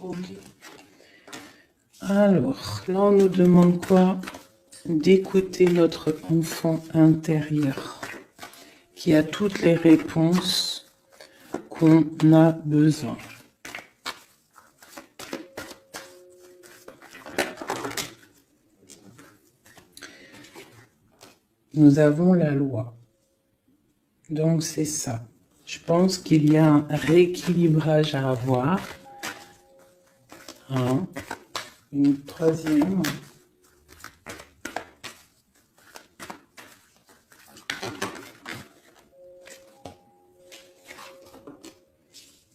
Ok. Alors, là, on nous demande quoi? D'écouter notre enfant intérieur qui a toutes les réponses qu'on a besoin. Nous avons la loi. Donc, c'est ça. Je pense qu'il y a un rééquilibrage à avoir. Hein. Une troisième.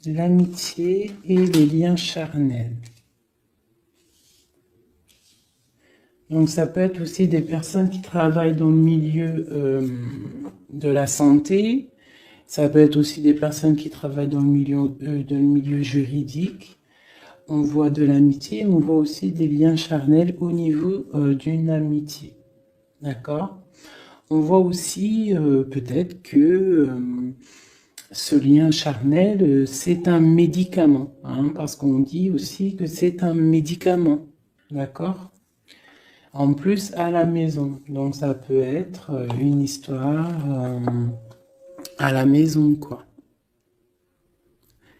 L'amitié et les liens charnels. Donc ça peut être aussi des personnes qui travaillent dans le milieu de la santé. Ça peut être aussi des personnes qui travaillent dans le milieu juridique. On voit de l'amitié, on voit aussi des liens charnels au niveau d'une amitié. D'accord? On voit aussi peut-être que ce lien charnel, c'est un médicament. Hein, parce qu'on dit aussi que c'est un médicament. D'accord? En plus, à la maison. Donc, ça peut être une histoire à la maison, quoi.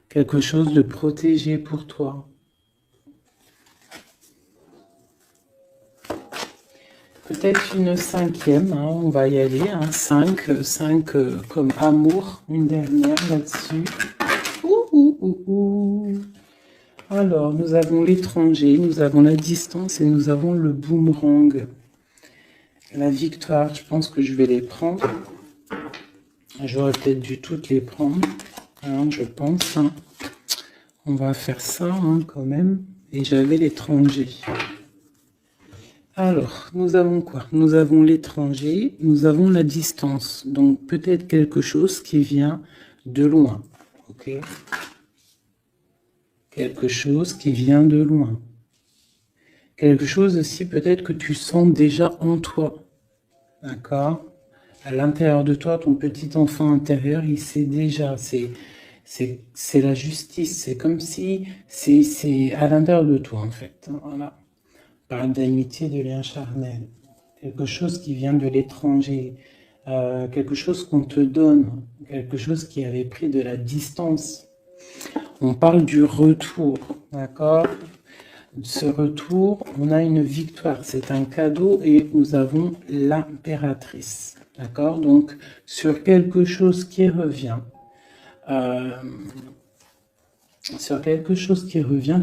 Quelque chose de protégé pour toi. Peut-être une cinquième, hein, on va y aller. Hein, 5 comme amour, une dernière là-dessus. Alors, nous avons l'étranger, nous avons la distance et nous avons le boomerang. La victoire, je pense que je vais les prendre. J'aurais peut-être dû toutes les prendre, hein, je pense. Hein. On va faire ça hein, quand même. Et j'avais l'étranger. Alors, nous avons quoi? Nous avons l'étranger, nous avons la distance. Donc, peut-être quelque chose qui vient de loin. Ok? Quelque chose qui vient de loin. Quelque chose aussi peut-être que tu sens déjà en toi. D'accord? À l'intérieur de toi, ton petit enfant intérieur, il sait déjà. C'est la justice. C'est comme si c'est à l'intérieur de toi, en fait. Voilà. On parle d'amitié, de lien charnel. Quelque chose qui vient de l'étranger. Quelque chose qu'on te donne. Quelque chose qui avait pris de la distance. On parle du retour. D'accord? Ce retour, on a une victoire, c'est un cadeau et nous avons l'impératrice. D'accord? Donc, sur quelque chose qui revient,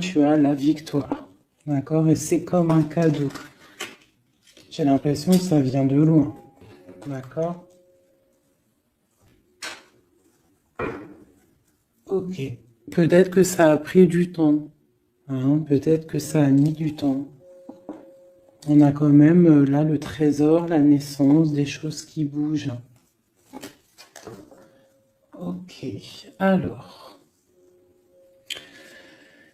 tu as la victoire. D'accord? Et c'est comme un cadeau. J'ai l'impression que ça vient de loin. D'accord? Ok. Peut-être que ça a pris du temps. Hein? Peut-être que ça a mis du temps. On a quand même là le trésor, la naissance, des choses qui bougent. Ok, alors,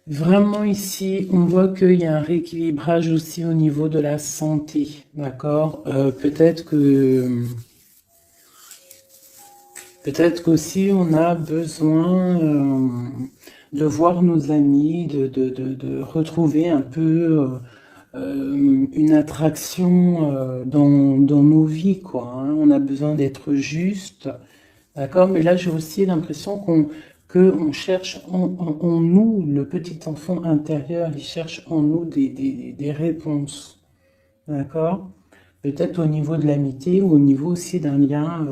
vraiment ici, on voit qu'il y a un rééquilibrage aussi au niveau de la santé, d'accord? Peut-être qu'aussi on a besoin de voir nos amis, de retrouver un peu une attraction dans nos vies, quoi. Hein. On a besoin d'être juste. D'accord, mais là j'ai aussi l'impression qu'on cherche en nous, le petit enfant intérieur, il cherche en nous des réponses. D'accord? Peut-être au niveau de l'amitié ou au niveau aussi d'un lien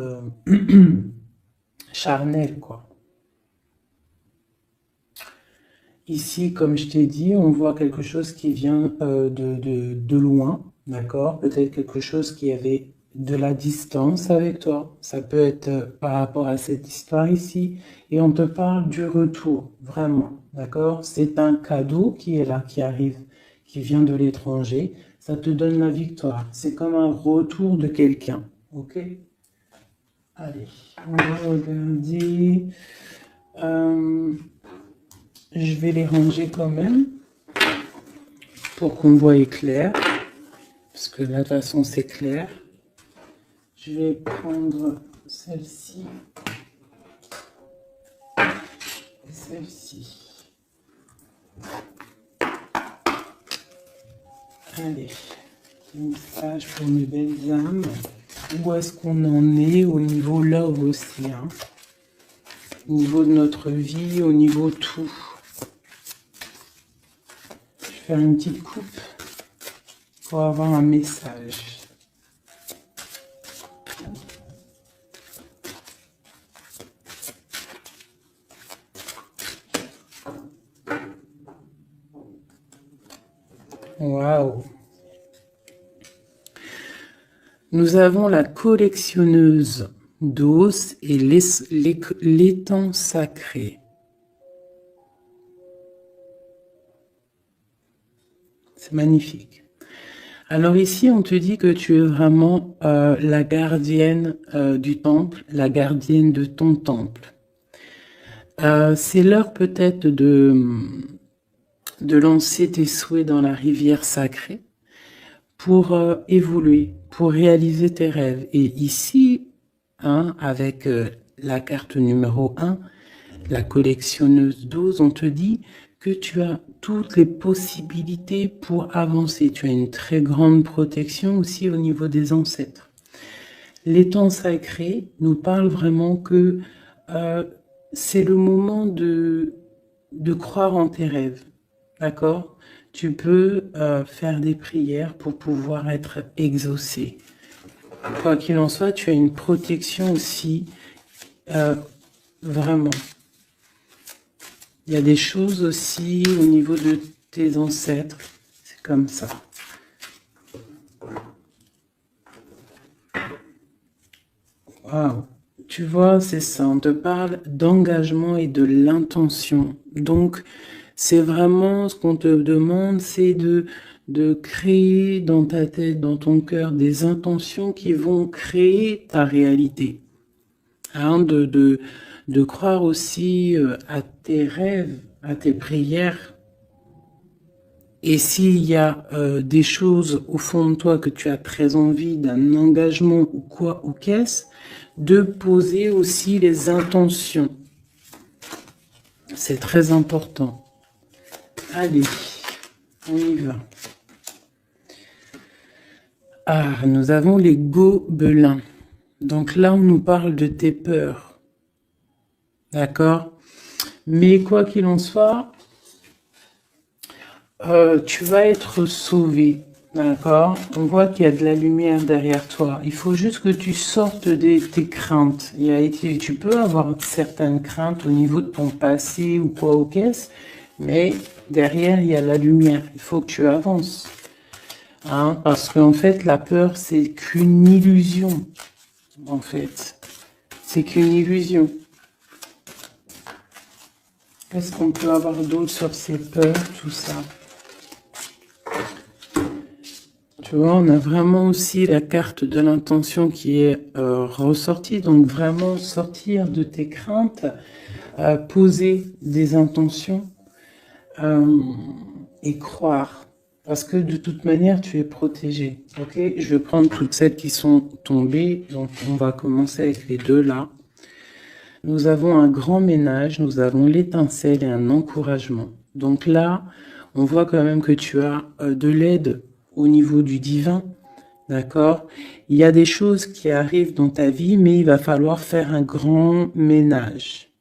charnel, quoi. Ici, comme je t'ai dit, on voit quelque chose qui vient de loin, d'accord? Peut-être quelque chose qui avait de la distance avec toi. Ça peut être par rapport à cette histoire ici. Et on te parle du retour, vraiment, d'accord? C'est un cadeau qui est là, qui arrive, qui vient de l'étranger. Ça te donne la victoire. C'est comme un retour de quelqu'un, ok? Allez, on va regarder... je vais les ranger quand même pour qu'on voie clair, parce que là de toute façon c'est clair. Je vais prendre celle-ci et celle-ci. Allez, message pour mes belles âmes. Où est-ce qu'on en est au niveau love aussi, hein? Au niveau de notre vie, au niveau tout. Je vais faire une petite coupe pour avoir un message. Waouh! Nous avons la collectionneuse d'os et l'étang sacré. C'est magnifique. Alors ici, on te dit que tu es vraiment la gardienne du temple, la gardienne de ton temple. C'est l'heure peut-être de lancer tes souhaits dans la rivière sacrée pour évoluer, pour réaliser tes rêves. Et ici, hein, avec la carte numéro 1, la collectionneuse d'os, on te dit que tu as toutes les possibilités pour avancer. Tu as une très grande protection aussi au niveau des ancêtres. L'étang sacré nous parle vraiment que c'est le moment de croire en tes rêves. D'accord? Tu peux faire des prières pour pouvoir être exaucé. Quoi qu'il en soit, tu as une protection aussi, vraiment. Il y a des choses aussi au niveau de tes ancêtres. C'est comme ça. Waouh! Tu vois, c'est ça. On te parle d'engagement et de l'intention. Donc, c'est vraiment ce qu'on te demande, c'est de créer dans ta tête, dans ton cœur, des intentions qui vont créer ta réalité. Hein, de croire aussi à tes rêves, à tes prières. Et s'il y a des choses au fond de toi que tu as très envie d'un engagement ou quoi ou qu'est-ce, de poser aussi les intentions. C'est très important. Allez, on y va. Ah, nous avons les gobelins. Donc là, on nous parle de tes peurs. D'accord? Mais quoi qu'il en soit, tu vas être sauvé. D'accord? On voit qu'il y a de la lumière derrière toi. Il faut juste que tu sortes de tes craintes. Tu peux avoir certaines craintes au niveau de ton passé ou quoi ou qu'est-ce, mais derrière, il y a la lumière. Il faut que tu avances. Hein? Parce qu'en fait, la peur, c'est qu'une illusion. En fait, c'est qu'une illusion. Qu'est-ce qu'on peut avoir d'autre sur ces peurs, tout ça? Tu vois, on a vraiment aussi la carte de l'intention qui est ressortie. Donc vraiment sortir de tes craintes, poser des intentions et croire. Parce que de toute manière, tu es protégé. Ok, je vais prendre toutes celles qui sont tombées. Donc on va commencer avec les deux là. Nous avons un grand ménage, nous avons l'étincelle et un encouragement. Donc là, on voit quand même que tu as de l'aide au niveau du divin, d'accord? Il y a des choses qui arrivent dans ta vie, mais il va falloir faire un grand ménage.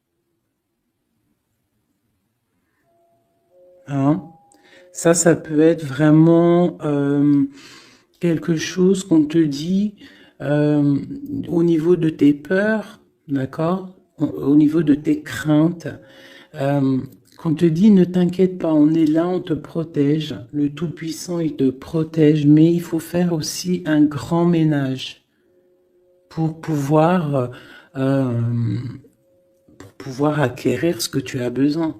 Hein? Ça peut être vraiment quelque chose qu'on te dit au niveau de tes peurs, d'accord? Au niveau de tes craintes. Qu'on te dit, ne t'inquiète pas, on est là, on te protège. Le Tout-Puissant, il te protège, mais il faut faire aussi un grand ménage pour pouvoir acquérir ce que tu as besoin.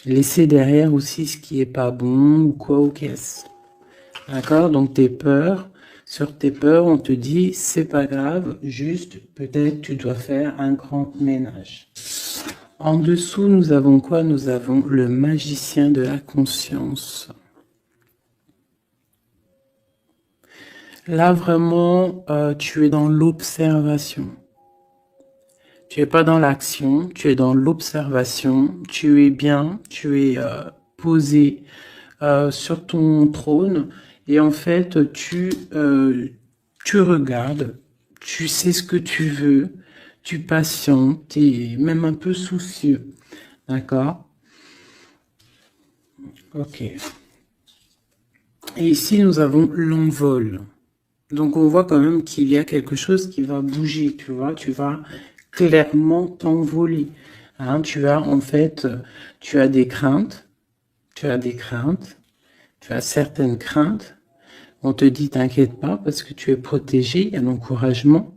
Laisser derrière aussi ce qui est pas bon ou quoi ou qu'est-ce. D'accord? Donc tes peurs, sur tes peurs, on te dit, c'est pas grave, juste peut-être tu dois faire un grand ménage. En dessous, nous avons quoi? Nous avons le magicien de la conscience. Là, vraiment, tu es dans l'observation. Tu n'es pas dans l'action, tu es dans l'observation. Tu es bien, tu es posé sur ton trône et en fait, tu regardes, tu sais ce que tu veux, tu patientes, et même un peu soucieux. D'accord? Ok. Et ici, nous avons l'envol. Donc, on voit quand même qu'il y a quelque chose qui va bouger, tu vois. Tu vas clairement t'envoler. Hein, tu as, en fait, tu as des craintes. Tu as des craintes. Tu as certaines craintes. On te dit, t'inquiète pas, parce que tu es protégé, il y a l'encouragement.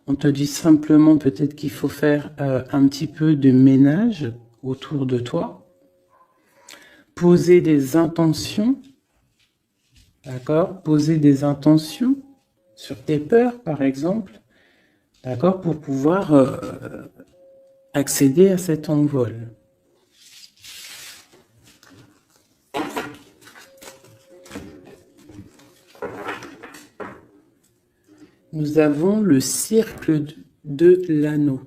On te dit simplement peut-être qu'il faut faire un petit peu de ménage autour de toi. Poser des intentions, d'accord? Poser des intentions sur tes peurs, par exemple, d'accord? Pour pouvoir accéder à cet envol. Nous avons le cercle de l'anneau.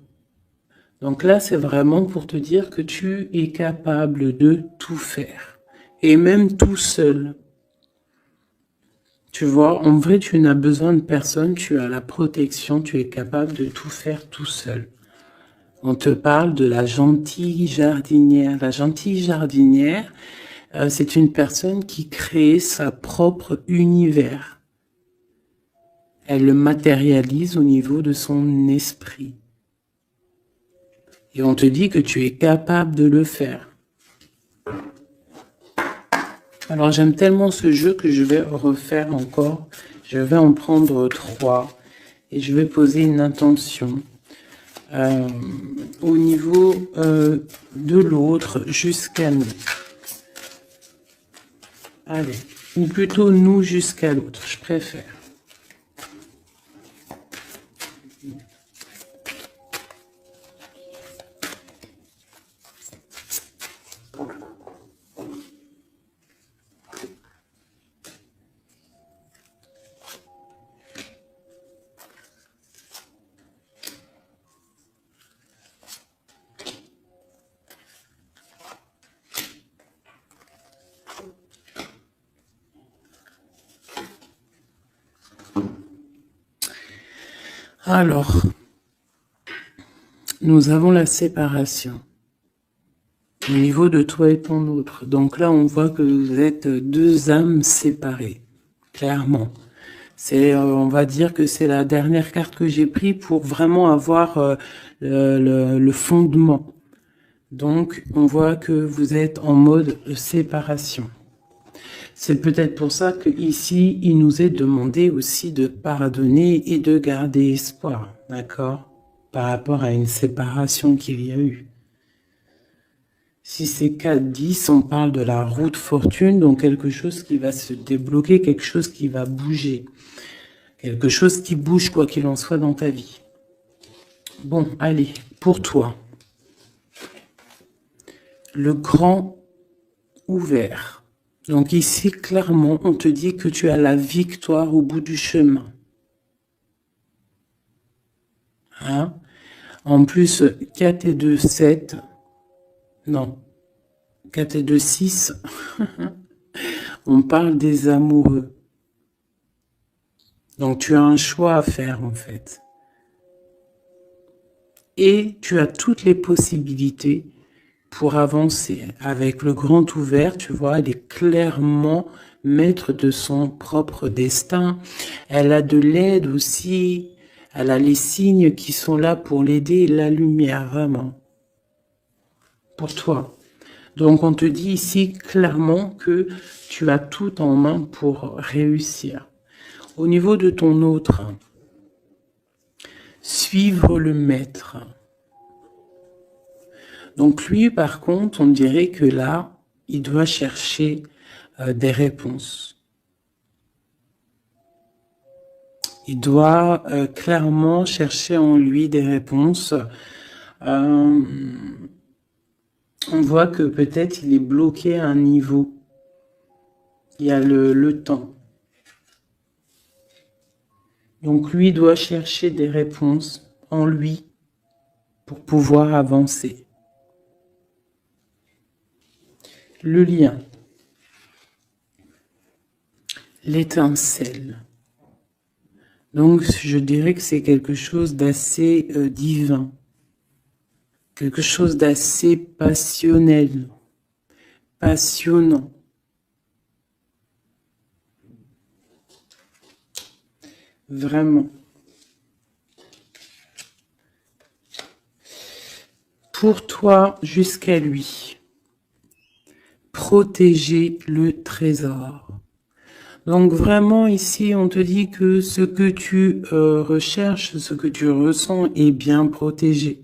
Donc là, c'est vraiment pour te dire que tu es capable de tout faire. Et même tout seul. Tu vois, en vrai, tu n'as besoin de personne, tu as la protection, tu es capable de tout faire tout seul. On te parle de la gentille jardinière. La gentille jardinière, c'est une personne qui crée sa propre univers. Elle le matérialise au niveau de son esprit. Et on te dit que tu es capable de le faire. Alors j'aime tellement ce jeu que je vais refaire encore. Je vais en prendre 3 et je vais poser une intention au niveau de l'autre jusqu'à nous. Allez, ou plutôt nous jusqu'à l'autre, je préfère. Alors, nous avons la séparation au niveau de toi et ton autre. Donc là, on voit que vous êtes 2 âmes séparées, clairement. C'est, on va dire que c'est la dernière carte que j'ai prise pour vraiment avoir le fondement. Donc, on voit que vous êtes en mode séparation. C'est peut-être pour ça que ici, il nous est demandé aussi de pardonner et de garder espoir, d'accord? Par rapport à une séparation qu'il y a eu. Si c'est 4-10, on parle de la route fortune, donc quelque chose qui va se débloquer, quelque chose qui va bouger. Quelque chose qui bouge quoi qu'il en soit dans ta vie. Bon, allez, pour toi. Le grand ouvert. Donc ici, clairement, on te dit que tu as la victoire au bout du chemin. Hein? En plus, 4 et 2, 7. Non. 4 et 2, 6. On parle des amoureux. Donc tu as un choix à faire en fait. Et tu as toutes les possibilités pour avancer. Avec le grand ouvert, tu vois, elle est clairement maître de son propre destin. Elle a de l'aide aussi. Elle a les signes qui sont là pour l'aider, la lumière, vraiment. Pour toi. Donc on te dit ici clairement que tu as tout en main pour réussir. Au niveau de ton autre, suivre le maître. Donc lui, par contre, on dirait que là, il doit chercher des réponses. Il doit clairement chercher en lui des réponses. On voit que peut-être il est bloqué à un niveau. Il y a le temps. Donc lui doit chercher des réponses en lui pour pouvoir avancer. Le lien. l'étincelle. Donc, je dirais que c'est quelque chose d'assez divin. Quelque chose d'assez passionnel. Passionnant. Vraiment. Pour toi, jusqu'à lui. Protéger le trésor. Donc vraiment ici, on te dit que ce que tu recherches, ce que tu ressens est bien protégé.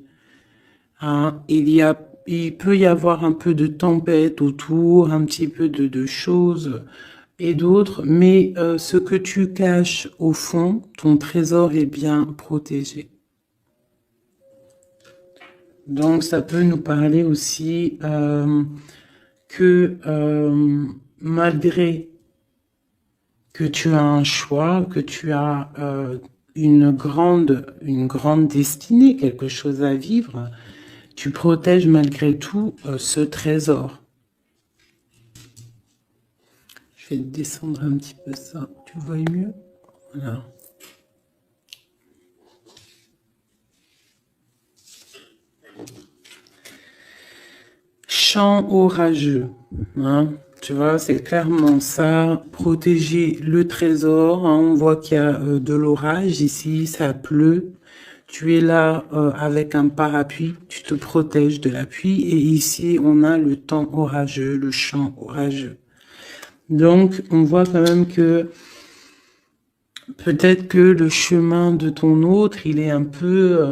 Hein, il peut y avoir un peu de tempête autour, un petit peu de choses et d'autres, mais ce que tu caches au fond, ton trésor est bien protégé. Donc ça peut nous parler aussi que malgré que tu as un choix, que tu as une grande destinée, quelque chose à vivre, tu protèges malgré tout ce trésor. Je vais descendre un petit peu ça, tu vois mieux? Voilà. Chant orageux, hein? Tu vois, c'est clairement ça, protéger le trésor. Hein, on voit qu'il y a de l'orage ici, ça pleut. Tu es là avec un parapluie, tu te protèges de la pluie. Et ici, on a le temps orageux, le chant orageux. Donc, on voit quand même que peut-être que le chemin de ton autre, il est un peu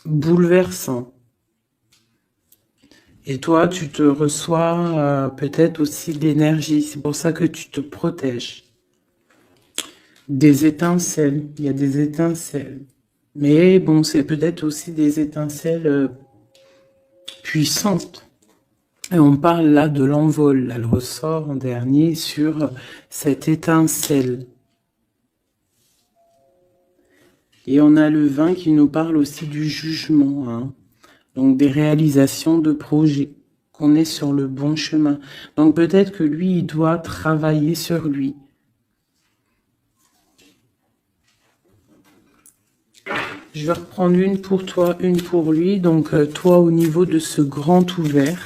bouleversant. Et toi, tu te reçois peut-être aussi de l'énergie. C'est pour ça que tu te protèges. Des étincelles. Il y a des étincelles. Mais bon, c'est peut-être aussi des étincelles puissantes. Et on parle là de l'envol. Elle ressort en dernier sur cette étincelle. Et on a le 20 qui nous parle aussi du jugement. Hein. Donc des réalisations de projets, qu'on est sur le bon chemin. Donc peut-être que lui, il doit travailler sur lui. Je vais reprendre une pour toi, une pour lui. Donc toi, au niveau de ce grand ouvert.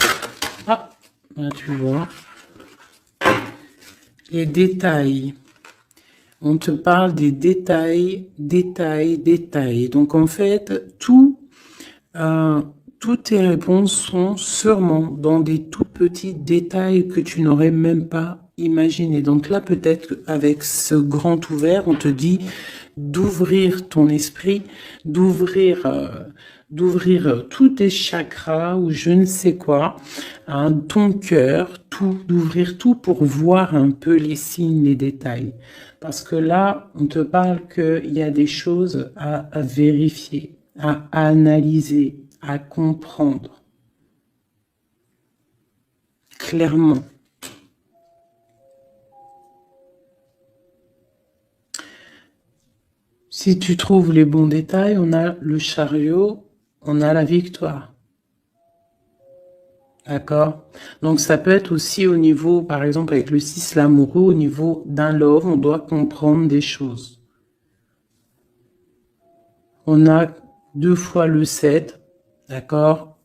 Ah, là tu vois. Les détails. On te parle des détails, détails. Donc en fait, toutes tes réponses sont sûrement dans des tout petits détails que tu n'aurais même pas imaginé. Donc là, peut-être avec ce grand ouvert, on te dit d'ouvrir ton esprit, d'ouvrir tous tes chakras ou je ne sais quoi, hein, ton cœur, d'ouvrir tout pour voir un peu les signes, les détails. Parce que là, on te parle qu'il y a des choses à vérifier, à analyser, à comprendre. Clairement. Si tu trouves les bons détails, on a le chariot, on a la victoire. D'accord? Donc ça peut être aussi au niveau, par exemple avec le 6, l'amoureux, au niveau d'un love, on doit comprendre des choses. On a 2 fois le 7, d'accord?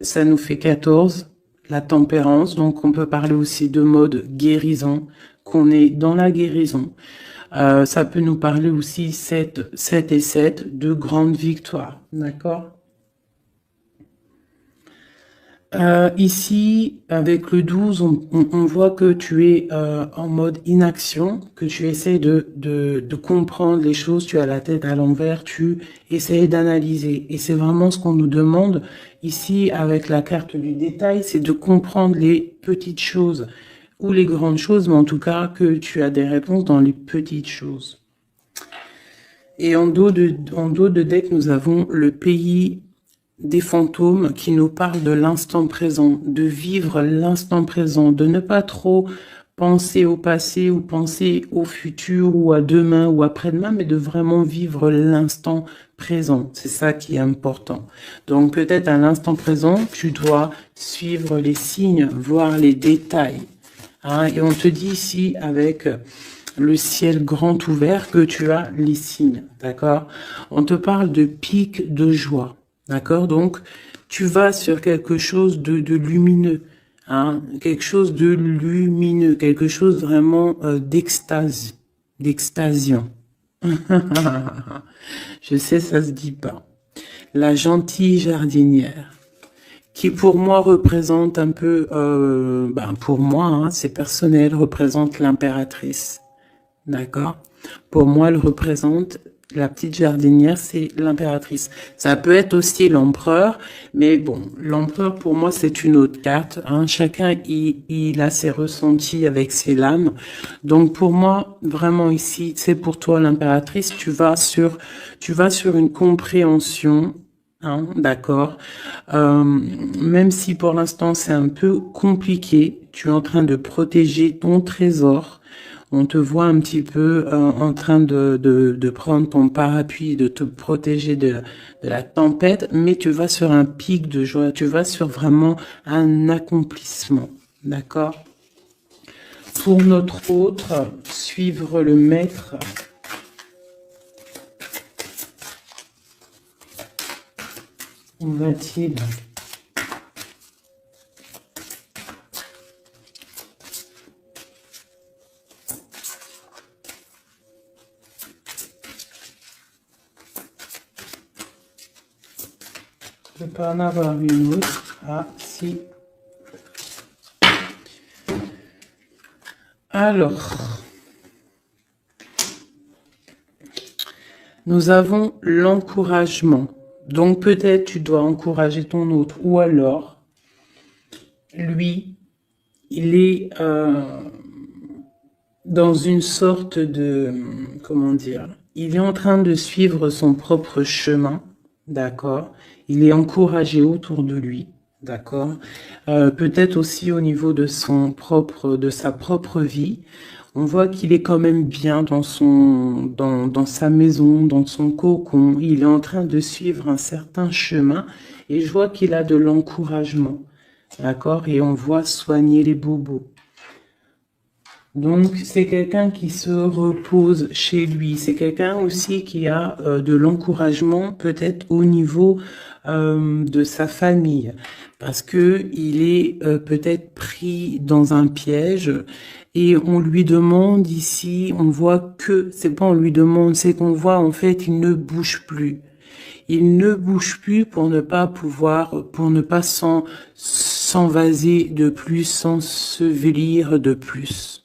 Ça nous fait 14, la tempérance, donc on peut parler aussi de mode guérison, qu'on est dans la guérison. Ça peut nous parler aussi 7 et 7, de grandes victoires, d'accord? Ici, avec le 12, on voit que tu es en mode inaction, que tu essaies de comprendre les choses, tu as la tête à l'envers, tu essaies d'analyser. Et c'est vraiment ce qu'on nous demande ici avec la carte du détail, c'est de comprendre les petites choses ou les grandes choses, mais en tout cas que tu as des réponses dans les petites choses. Et en dos de deck, nous avons le pays des fantômes qui nous parlent de l'instant présent, de vivre l'instant présent, de ne pas trop penser au passé ou penser au futur ou à demain ou après-demain, mais de vraiment vivre l'instant présent. C'est ça qui est important. Donc peut-être à l'instant présent, tu dois suivre les signes, voir les détails. Hein, et on te dit ici, avec le ciel grand ouvert, que tu as les signes, d'accord? On te parle de pic de joie, d'accord? Donc, tu vas sur quelque chose de lumineux, hein? Quelque chose de lumineux, quelque chose vraiment d'extase, d'extasiant. Je sais, ça se dit pas. La gentille jardinière, qui pour moi représente un peu, pour moi, hein, c'est personnel, représente l'impératrice. D'accord? Pour moi, elle représente la petite jardinière, c'est l'impératrice. Ça peut être aussi l'empereur, mais bon, l'empereur pour moi c'est une autre carte. Hein. Chacun il a ses ressentis avec ses lames. Donc pour moi, vraiment ici, c'est pour toi l'impératrice. Tu vas sur une compréhension. Hein, d'accord. Même si pour l'instant c'est un peu compliqué, tu es en train de protéger ton trésor. On te voit un petit peu en train de prendre ton parapluie, de te protéger de la tempête, mais tu vas sur un pic de joie, tu vas sur vraiment un accomplissement, d'accord? Pour notre autre, suivre le maître. Où va-t-il ? Je peux pas en avoir une autre. Ah, si. Alors, nous avons l'encouragement. Donc peut-être tu dois encourager ton autre. Ou alors, lui, il est dans une sorte de... Comment dire ? Il est en train de suivre son propre chemin. D'accord? Il est encouragé autour de lui. D'accord? Peut-être aussi au niveau de sa propre vie. On voit qu'il est quand même bien dans sa maison, dans son cocon. Il est en train de suivre un certain chemin et je vois qu'il a de l'encouragement. D'accord? Et on voit soigner les bobos. Donc, c'est quelqu'un qui se repose chez lui. C'est quelqu'un aussi qui a de l'encouragement, peut-être au niveau de sa famille, parce que il est peut-être pris dans un piège et on lui demande ici, on voit que, c'est pas on lui demande, c'est qu'on voit en fait, il ne bouge plus. Il ne bouge plus pour ne pas s'envaser de plus, s'ensevelir de plus.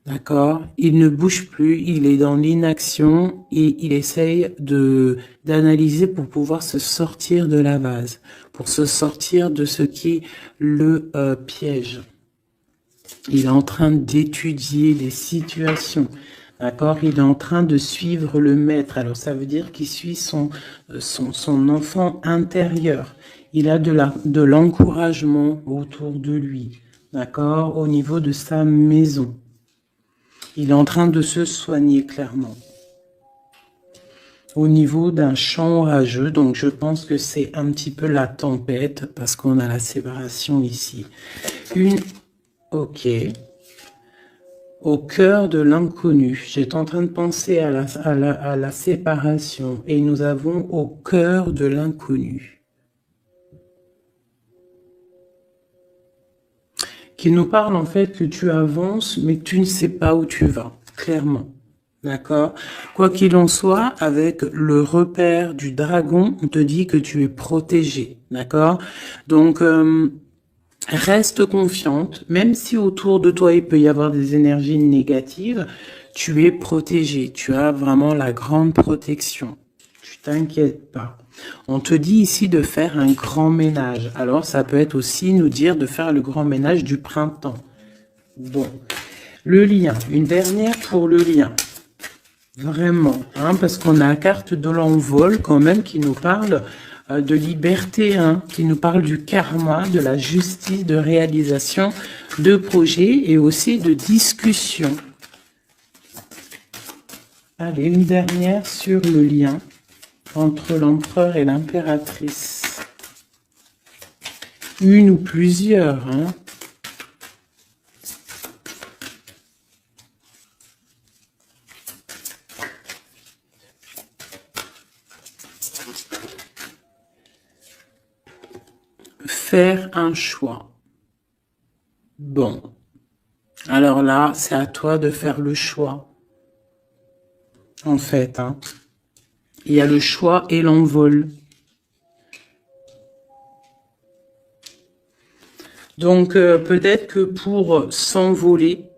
D'accord? Il ne bouge plus, il est dans l'inaction et il essaye d'analyser pour pouvoir se sortir de la vase, pour se sortir de ce qui le piège. Il est en train d'étudier les situations. D'accord? Il est en train de suivre le maître. Alors ça veut dire qu'il suit son enfant intérieur. Il a de l'encouragement autour de lui. D'accord? Au niveau de sa maison. Il est en train de se soigner clairement. Au niveau d'un champ orageux, donc je pense que c'est un petit peu la tempête parce qu'on a la séparation ici. Ok. Au cœur de l'inconnu. J'étais en train de penser à la séparation et nous avons au cœur de l'inconnu. Qui nous parle en fait que tu avances, mais tu ne sais pas où tu vas, clairement. D'accord? Quoi qu'il en soit, avec le repère du dragon, on te dit que tu es protégé. D'accord? Donc, reste confiante, même si autour de toi, il peut y avoir des énergies négatives, tu es protégé. Tu as vraiment la grande protection. Tu t'inquiètes pas. On te dit ici de faire un grand ménage. Alors, ça peut être aussi nous dire de faire le grand ménage du printemps. Bon. Le lien. Une dernière pour le lien. Vraiment. Hein, parce qu'on a la carte de l'envol quand même qui nous parle de liberté, hein, qui nous parle du karma, de la justice, de réalisation, de projets et aussi de discussion. Allez, une dernière sur le lien entre l'empereur et l'impératrice. Une ou plusieurs, hein. faire un choix. Bon. Alors là, c'est à toi de faire le choix. En fait, hein. Il y a le choix et l'envol. Donc, peut-être que pour s'envoler,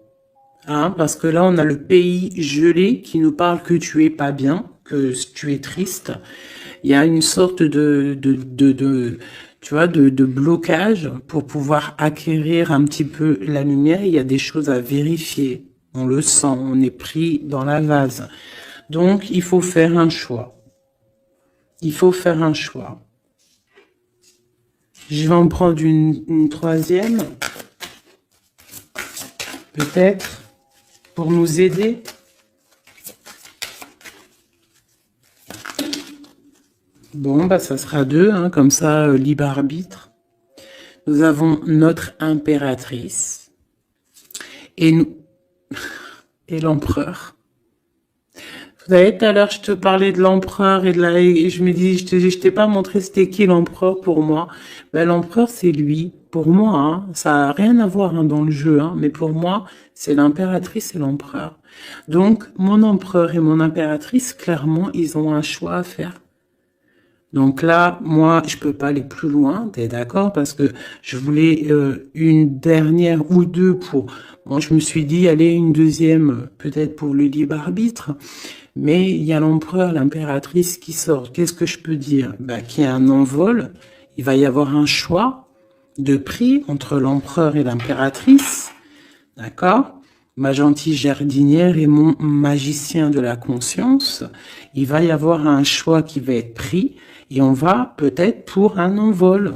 hein, parce que là, on a le pays gelé qui nous parle que tu es pas bien, que tu es triste. Il y a une sorte tu vois, de blocage pour pouvoir acquérir un petit peu la lumière. Il y a des choses à vérifier. On le sent, on est pris dans la vase. Donc, il faut faire un choix. Il faut faire un choix. Je vais en prendre une troisième. Peut-être, pour nous aider. Bon, bah ça sera 2, hein, comme ça, libre arbitre. Nous avons notre impératrice et nous et l'empereur. Vous savez, tout à l'heure, je te parlais de l'empereur et je me dis, je t'ai pas montré c'était qui l'empereur pour moi. Ben, l'empereur, c'est lui. Pour moi, hein, ça a rien à voir hein, dans le jeu, hein, mais pour moi, c'est l'impératrice et l'empereur. Donc, mon empereur et mon impératrice, clairement, ils ont un choix à faire. Donc là, moi, je peux pas aller plus loin, t'es d'accord? Parce que je voulais une dernière ou deux pour... Bon, je me suis dit, allez, une deuxième, peut-être pour le libre arbitre. Mais il y a l'empereur, l'impératrice qui sort. Qu'est-ce que je peux dire? Bah, qu'il y a un envol. Il va y avoir un choix de prix entre l'empereur et l'impératrice. D'accord? Ma gentille jardinière et mon magicien de la conscience. Il va y avoir un choix qui va être pris et on va peut-être pour un envol.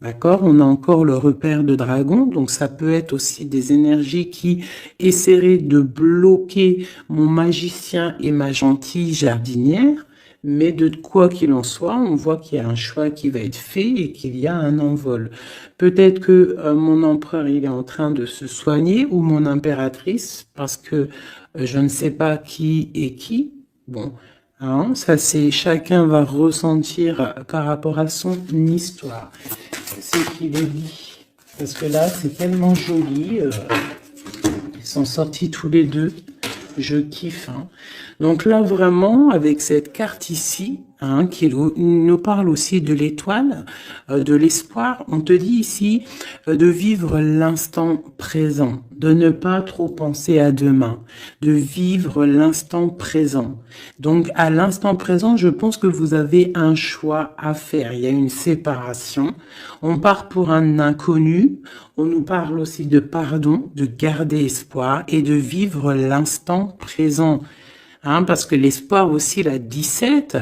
D'accord? On a encore le repère de dragon, donc ça peut être aussi des énergies qui essaieraient de bloquer mon magicien et ma gentille jardinière. Mais de quoi qu'il en soit, on voit qu'il y a un choix qui va être fait et qu'il y a un envol. Peut-être que mon empereur il est en train de se soigner ou mon impératrice parce que je ne sais pas qui est qui. Bon, hein, ça c'est chacun va ressentir par rapport à son histoire. C'est qu'il est dit. Parce que là c'est tellement joli. Ils sont sortis tous les deux. Je kiffe. Hein. Donc là, vraiment, avec cette carte ici, hein, qui nous parle aussi de l'étoile, de l'espoir, on te dit ici de vivre l'instant présent, de ne pas trop penser à demain, de vivre l'instant présent. Donc à l'instant présent, je pense que vous avez un choix à faire. Il y a une séparation. On part pour un inconnu. On nous parle aussi de pardon, de garder espoir et de vivre l'instant présent. Hein, parce que l'espoir aussi, la 17,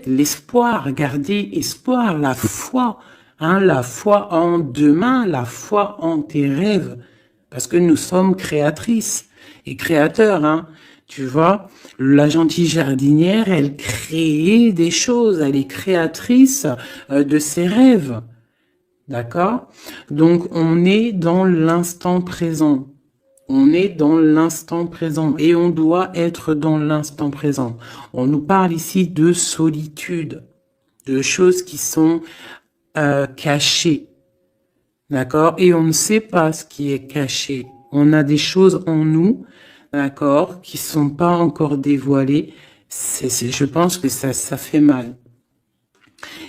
l'espoir, garder espoir, la foi, hein, la foi en demain, la foi en tes rêves. Parce que nous sommes créatrices et créateurs, hein. Tu vois, la gentille jardinière, elle crée des choses, elle est créatrice de ses rêves. D'accord? Donc, on est dans l'instant présent. On est dans l'instant présent et on doit être dans l'instant présent. On nous parle ici de solitude, de choses qui sont cachées. D'accord? Et on ne sait pas ce qui est caché. On a des choses en nous, d'accord, qui sont pas encore dévoilées. Je pense que ça fait mal.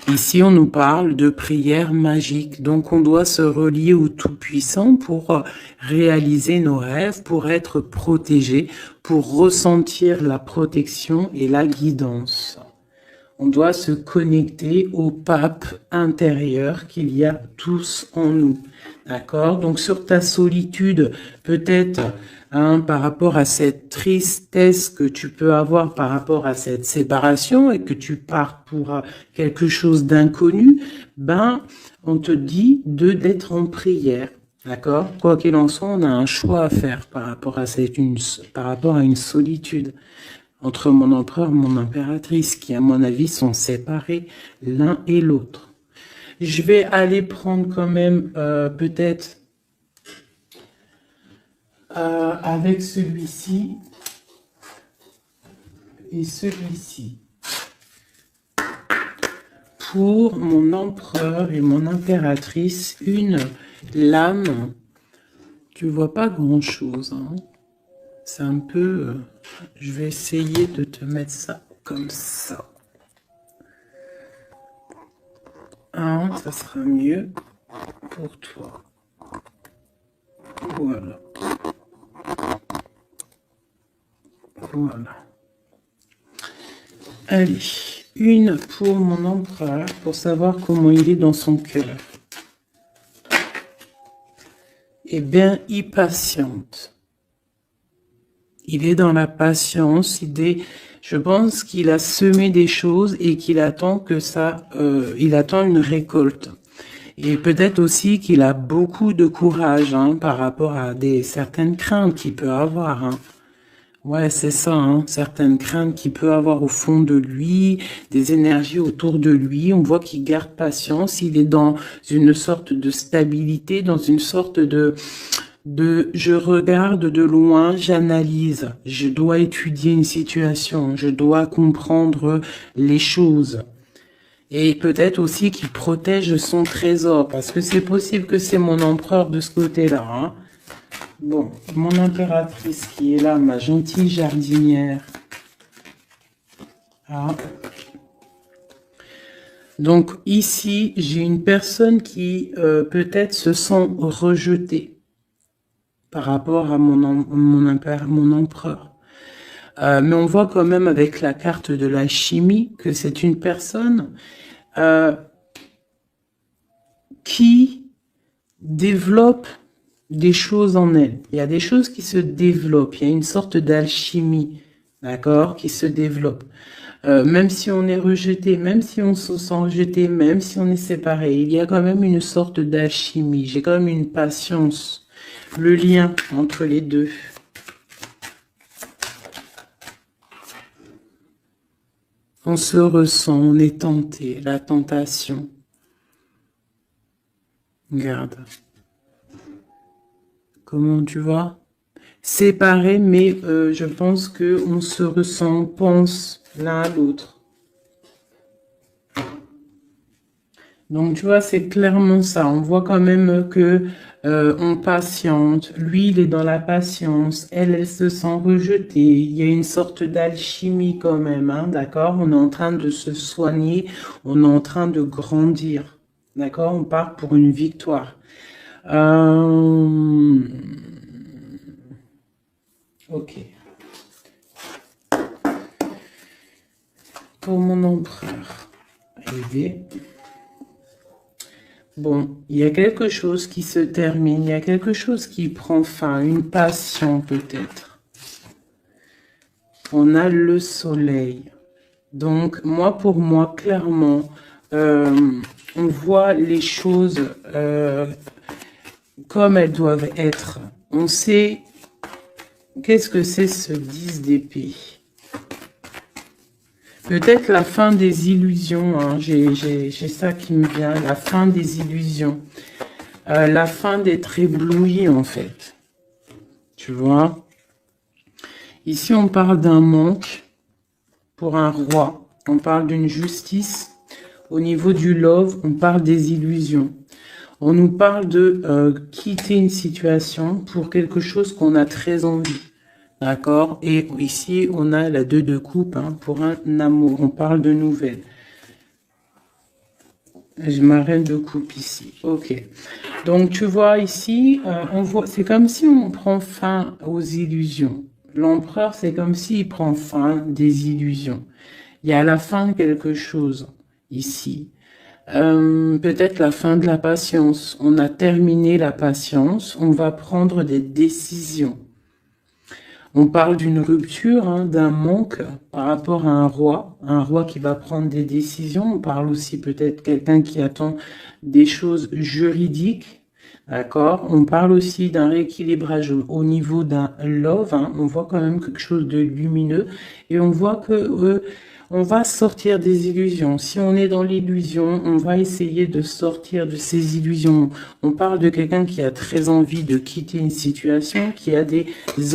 Ici, on nous parle de prière magique. Donc, on doit se relier au Tout-Puissant pour réaliser nos rêves, pour être protégé, pour ressentir la protection et la guidance. On doit se connecter au pape intérieur qu'il y a tous en nous. D'accord? Donc, sur ta solitude, peut-être, hein, par rapport à cette tristesse que tu peux avoir par rapport à cette séparation et que tu pars pour quelque chose d'inconnu, ben, on te dit d'être en prière. D'accord? Quoi qu'il en soit, on a un choix à faire par rapport à par rapport à une solitude entre mon empereur et mon impératrice, qui, à mon avis, sont séparés l'un et l'autre. Je vais aller prendre quand même, peut-être, avec celui-ci et celui-ci. pour mon empereur et mon impératrice, une lame. Tu vois pas grand-chose, hein. C'est un peu... je vais essayer de te mettre ça comme ça. Hein, ça sera mieux pour toi. Voilà. Voilà. Allez, une pour mon empereur, pour savoir comment il est dans son cœur. Eh bien, il patiente. Il est dans la patience, je pense qu'il a semé des choses et qu'il attend que ça, il attend une récolte. Et peut-être aussi qu'il a beaucoup de courage, hein, par rapport à certaines craintes qu'il peut avoir, hein. Ouais, c'est ça, hein, certaines craintes qu'il peut avoir au fond de lui, des énergies autour de lui. On voit qu'il garde patience, il est dans une sorte de stabilité, dans une sorte de je regarde de loin, j'analyse, je dois étudier une situation, je dois comprendre les choses. Et peut-être aussi qu'il protège son trésor, parce que c'est possible que c'est mon empereur de ce côté-là, hein. Bon, mon impératrice qui est là, ma gentille jardinière. Ah. Donc ici, j'ai une personne qui peut-être se sent rejetée par rapport à mon empereur. Mais on voit quand même avec la carte de la chimie que c'est une personne qui développe des choses en elle. Il y a des choses qui se développent. Il y a une sorte d'alchimie, d'accord, qui se développe. Même si on est rejeté, même si on se sent rejeté, même si on est séparé, il y a quand même une sorte d'alchimie. J'ai quand même une patience. Le lien entre les deux. On se ressent, on est tenté, la tentation. Regarde. Comment tu vois? Séparés, mais je pense que on se ressent, on pense l'un à l'autre. Donc, tu vois, c'est clairement ça. On voit quand même que on patiente. Lui, il est dans la patience. Elle se sent rejetée. Il y a une sorte d'alchimie quand même, hein, d'accord? On est en train de se soigner. On est en train de grandir. D'accord? On part pour une victoire. Ok. Pour mon empereur. Élevé. Bon, il y a quelque chose qui se termine, il y a quelque chose qui prend fin, une passion peut-être. On a le soleil. Donc, moi, pour moi, clairement, on voit les choses comme elles doivent être. On sait qu'est-ce que c'est ce 10 d'épée. Peut-être la fin des illusions, hein. J'ai ça qui me vient, la fin des illusions. La fin d'être ébloui, en fait. Tu vois? Ici, on parle d'un manque pour un roi. On parle d'une justice. Au niveau du love, on parle des illusions. On nous parle de quitter une situation pour quelque chose qu'on a très envie. D'accord? Et ici, on a la 2 de coupe, hein, pour un amour. On parle de nouvelles. J'ai ma reine de coupe ici. Ok. Donc, tu vois ici, on voit, c'est comme si on prend fin aux illusions. L'empereur, c'est comme s'il prend fin des illusions. Il y a la fin de quelque chose ici. Peut-être la fin de la patience. On a terminé la patience. On va prendre des décisions. On parle d'une rupture, hein, d'un manque par rapport à un roi qui va prendre des décisions. On parle aussi peut-être quelqu'un qui attend des choses juridiques, d'accord? On parle aussi d'un rééquilibrage au niveau d'un love, hein. On voit quand même quelque chose de lumineux et on voit que on va sortir des illusions. Si on est dans l'illusion, on va essayer de sortir de ces illusions. On parle de quelqu'un qui a très envie de quitter une situation, qui a des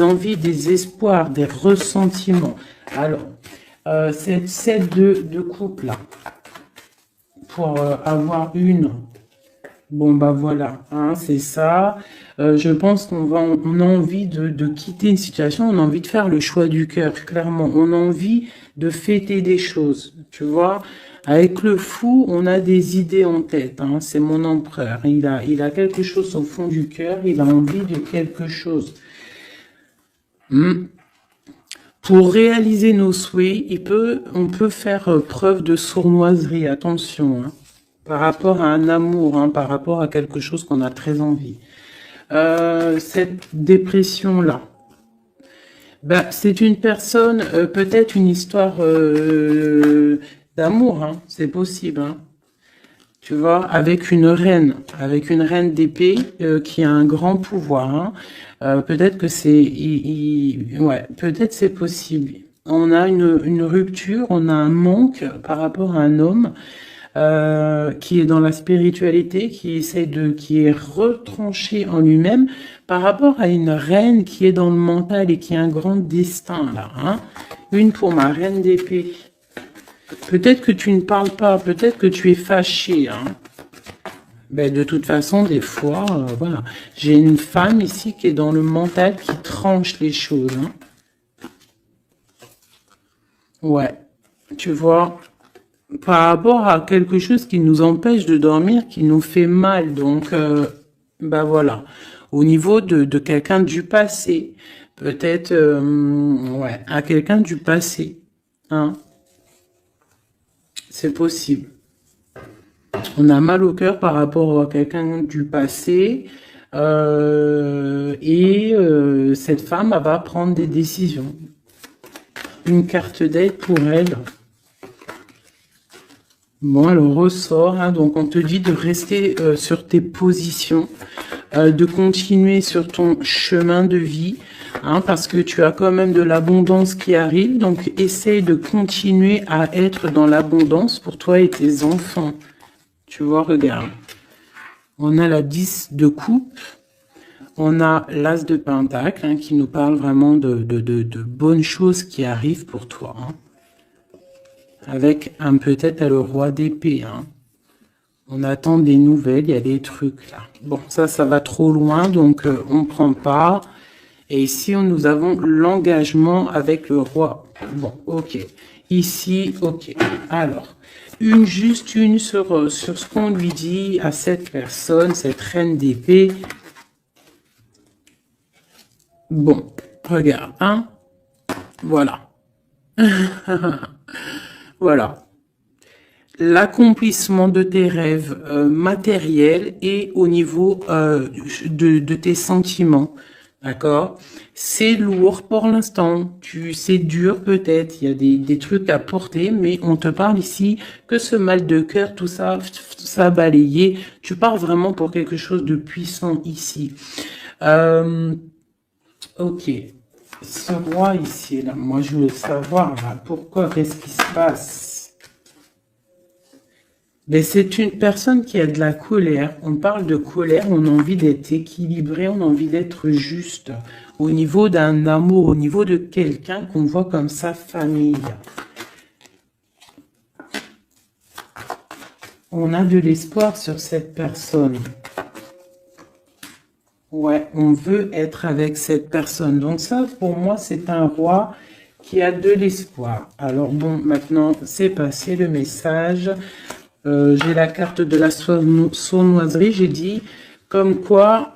envies, des espoirs, des ressentiments. Alors, cette de couple-là, pour avoir une. Bon, bah voilà, hein, c'est ça. Je pense on a envie de quitter une situation, on a envie de faire le choix du cœur, clairement. On a envie de fêter des choses, tu vois. Avec le fou, on a des idées en tête, hein, c'est mon empereur. Il a quelque chose au fond du cœur, il a envie de quelque chose. Hmm. Pour réaliser nos souhaits, on peut faire preuve de sournoiserie, attention, hein, par rapport à un amour, hein, par rapport à quelque chose qu'on a très envie. Cette dépression-là, ben, c'est une personne, peut-être une histoire d'amour, hein, c'est possible, hein, tu vois, avec une reine d'épée qui a un grand pouvoir. Hein. Peut-être que ouais, peut-être c'est possible. On a une rupture, on a un manque par rapport à un homme qui est dans la spiritualité, qui est retranché en lui-même par rapport à une reine qui est dans le mental et qui a un grand destin là. Hein. Une pour ma reine d'épée. Peut-être que tu ne parles pas, peut-être que tu es fâché. Hein. Ben, de toute façon, des fois, voilà. J'ai une femme ici qui est dans le mental, qui tranche les choses. Hein. Ouais, tu vois, par rapport à quelque chose qui nous empêche de dormir, qui nous fait mal. Donc, ben voilà. Au niveau de quelqu'un du passé, peut-être, ouais, à quelqu'un du passé. Hein. C'est possible. On a mal au cœur par rapport à quelqu'un du passé. Cette femme, elle va prendre des décisions. Une carte d'aide pour elle. Bon, elle ressort. Hein, donc, on te dit de rester sur tes positions, de continuer sur ton chemin de vie. Hein, parce que tu as quand même de l'abondance qui arrive. Donc, essaye de continuer à être dans l'abondance pour toi et tes enfants. Tu vois, regarde. On a la 10 de coupe. On a l'as de pentacle hein, qui nous parle vraiment de bonnes choses qui arrivent pour toi. Hein. Avec peut-être le roi d'épée. Hein. On attend des nouvelles, il y a des trucs là. Bon, ça va trop loin, donc on ne prend pas. Et ici, nous avons l'engagement avec le roi. Bon, ok. Ici, ok. Alors, juste une sur ce qu'on lui dit à cette personne, cette reine d'épée. Bon, regarde, hein. Voilà. Voilà. L'accomplissement de tes rêves matériels et au niveau de tes sentiments. D'accord? C'est lourd pour l'instant. C'est dur peut-être. Il y a des trucs à porter, mais on te parle ici que ce mal de cœur, tout ça balayé. Tu pars vraiment pour quelque chose de puissant ici. Ok. Ce roi ici, là, moi je veux savoir là, pourquoi qu'est-ce qui se passe? Mais c'est une personne qui a de la colère. On parle de colère, on a envie d'être équilibré, on a envie d'être juste. Au niveau d'un amour, au niveau de quelqu'un qu'on voit comme sa famille. On a de l'espoir sur cette personne. Ouais, on veut être avec cette personne. Donc ça, pour moi, c'est un roi qui a de l'espoir. Alors bon, maintenant, c'est passé le message. J'ai la carte de la sournoiserie. J'ai dit comme quoi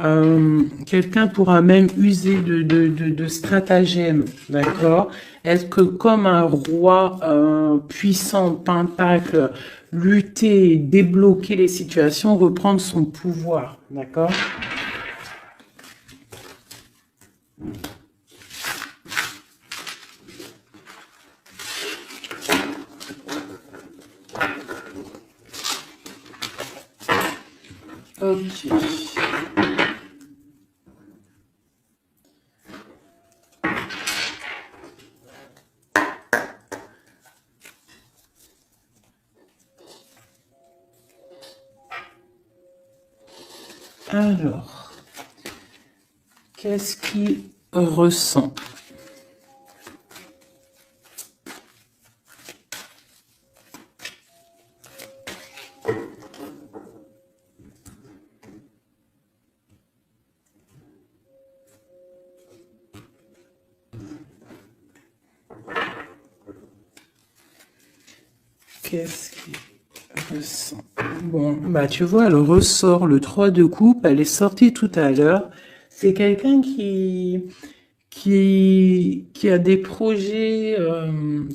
quelqu'un pourra même user de stratagèmes, d'accord? Est-ce que comme un roi puissant, pentacle, lutter, débloquer les situations, reprendre son pouvoir, d'accord? Ok. Alors, qu'est-ce qu'il ressent? Qu'est-ce qu'il ressent? Bon, bah tu vois, elle ressort le 3 de coupe, elle est sortie tout à l'heure. C'est quelqu'un qui a des projets,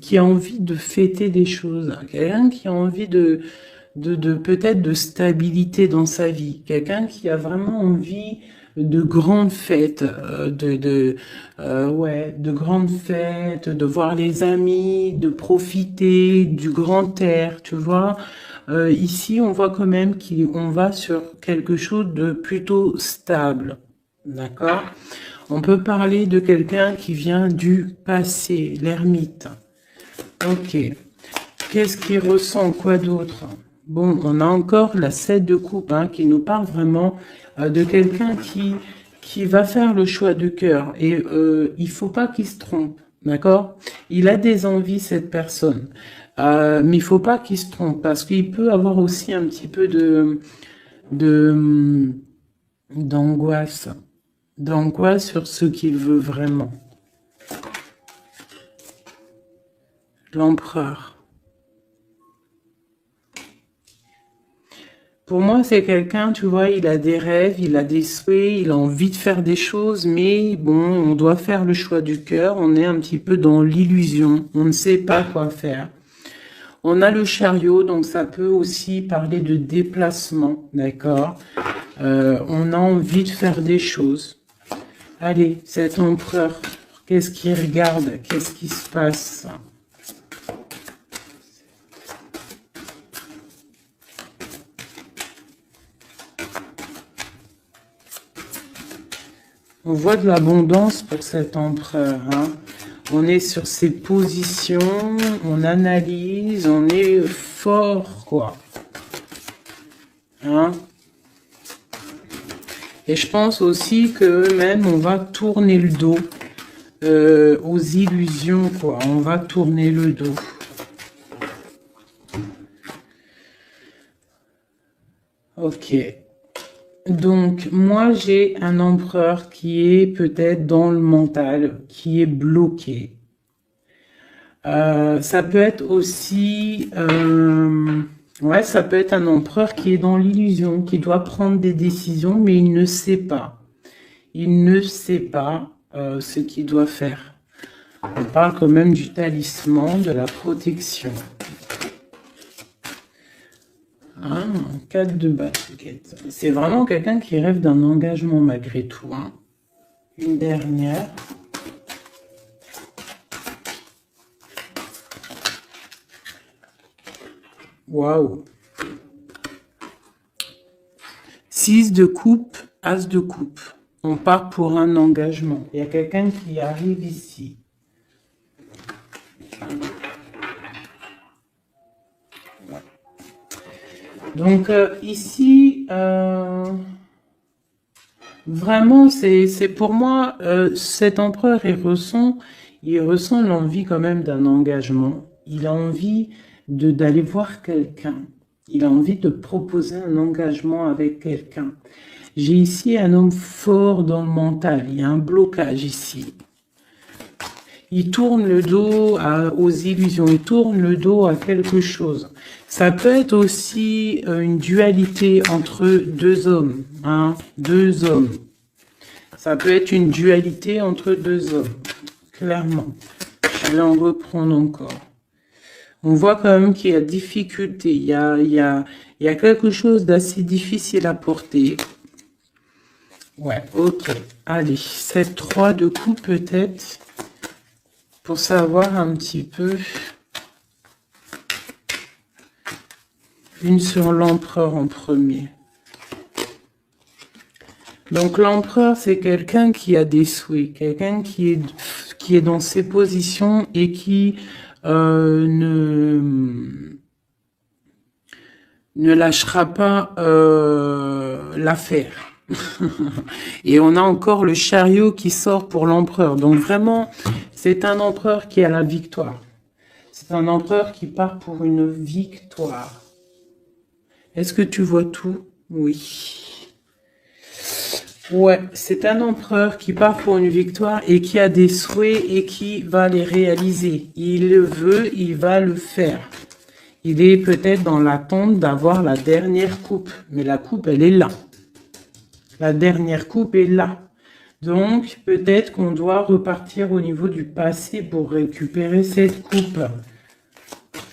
qui a envie de fêter des choses. Quelqu'un qui a envie de peut-être de stabilité dans sa vie. Quelqu'un qui a vraiment envie de grandes fêtes, ouais, de grandes fêtes, de voir les amis, de profiter du grand air, tu vois. Ici, on voit quand même qu'on va sur quelque chose de plutôt stable, d'accord? On peut parler de quelqu'un qui vient du passé, l'ermite. Ok. Qu'est-ce qu'il ressent? Quoi d'autre? Bon, on a encore la 7 de coupe hein, qui nous parle vraiment de quelqu'un qui va faire le choix de cœur. Et il faut pas qu'il se trompe, d'accord? Il a des envies, cette personne. Mais il faut pas qu'il se trompe parce qu'il peut avoir aussi un petit peu d'angoisse. D'angoisse sur ce qu'il veut vraiment. L'empereur. Pour moi, c'est quelqu'un, tu vois, il a des rêves, il a des souhaits, il a envie de faire des choses, mais bon, on doit faire le choix du cœur, on est un petit peu dans l'illusion, on ne sait pas quoi faire. On a le chariot, donc ça peut aussi parler de déplacement, d'accord? On a envie de faire des choses. Allez, cet empereur, qu'est-ce qu'il regarde? Qu'est-ce qui se passe? On voit de l'abondance pour cet empereur. Hein. On est sur ses positions, on analyse, on est fort, quoi. Hein. Et je pense aussi que même on va tourner le dos aux illusions, quoi. On va tourner le dos. Ok. Donc, moi, j'ai un empereur qui est peut-être dans le mental, qui est bloqué. Ça peut être aussi... ouais, ça peut être un empereur qui est dans l'illusion, qui doit prendre des décisions, mais il ne sait pas. Il ne sait pas ce qu'il doit faire. On parle quand même du talisman, de la protection. Ah, 4 de basket. C'est vraiment quelqu'un qui rêve d'un engagement malgré tout. Hein. Une dernière. Waouh. 6 de coupe, as de coupe. On part pour un engagement. Il y a quelqu'un qui arrive ici. Donc ici, vraiment, c'est pour moi, cet empereur, il ressent l'envie quand même d'un engagement. Il a envie d'aller voir quelqu'un. Il a envie de proposer un engagement avec quelqu'un. J'ai ici un homme fort dans le mental. Il y a un blocage ici. Il tourne le dos aux illusions, il tourne le dos à quelque chose. Ça peut être aussi une dualité entre deux hommes, hein, deux hommes. Ça peut être une dualité entre deux hommes, clairement. Je vais en reprendre encore. On voit quand même qu'il y a difficulté, il y a quelque chose d'assez difficile à porter. Ouais, ok. Allez, cette 3 de coups peut-être. Pour savoir un petit peu, une sur l'empereur en premier. Donc l'empereur, c'est quelqu'un qui a des souhaits, quelqu'un qui est dans ses positions et qui ne lâchera pas l'affaire. Et on a encore le chariot qui sort pour l'empereur. Donc vraiment, c'est un empereur qui a la victoire. C'est un empereur qui part pour une victoire. Est-ce que tu vois tout? Oui. Ouais, c'est un empereur qui part pour une victoire et qui a des souhaits et qui va les réaliser. Il le veut, il va le faire. Il est peut-être dans l'attente d'avoir la dernière coupe. Mais la coupe, elle est là. La dernière coupe est là. Donc, peut-être qu'on doit repartir au niveau du passé pour récupérer cette coupe.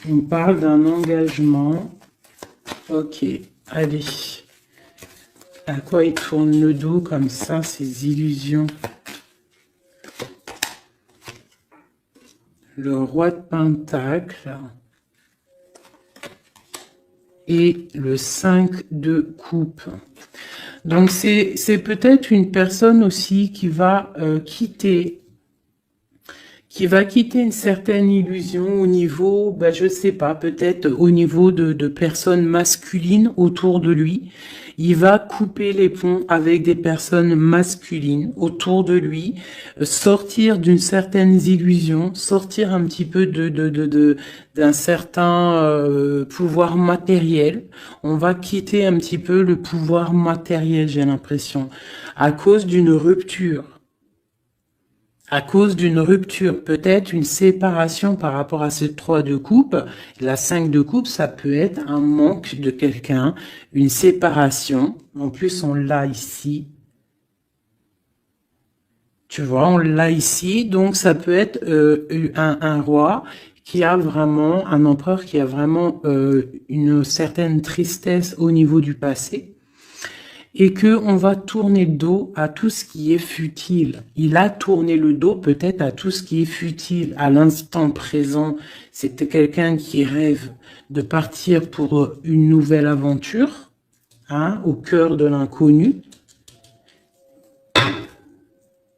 On parle d'un engagement. Ok, allez. À quoi il tourne le dos comme ça, ces illusions? Le roi de Pentacle. Et le 5 de coupe. Donc, c'est peut-être une personne aussi qui va quitter une certaine illusion au niveau, ben, je sais pas, peut-être au niveau de personnes masculines autour de lui. Il va couper les ponts avec des personnes masculines autour de lui, sortir d'une certaine illusion, sortir un petit peu d'un certain pouvoir matériel. On va quitter un petit peu le pouvoir matériel, j'ai l'impression, à cause d'une rupture. À cause d'une rupture, peut-être une séparation par rapport à cette 3 de coupe. La 5 de coupe, ça peut être un manque de quelqu'un, une séparation. En plus, on l'a ici. Tu vois, on l'a ici. Donc, ça peut être un roi qui a vraiment, un empereur qui a vraiment une certaine tristesse au niveau du passé. Et que on va tourner le dos à tout ce qui est futile. Il a tourné le dos peut-être à tout ce qui est futile. À l'instant présent, c'était quelqu'un qui rêve de partir pour une nouvelle aventure, hein, au cœur de l'inconnu.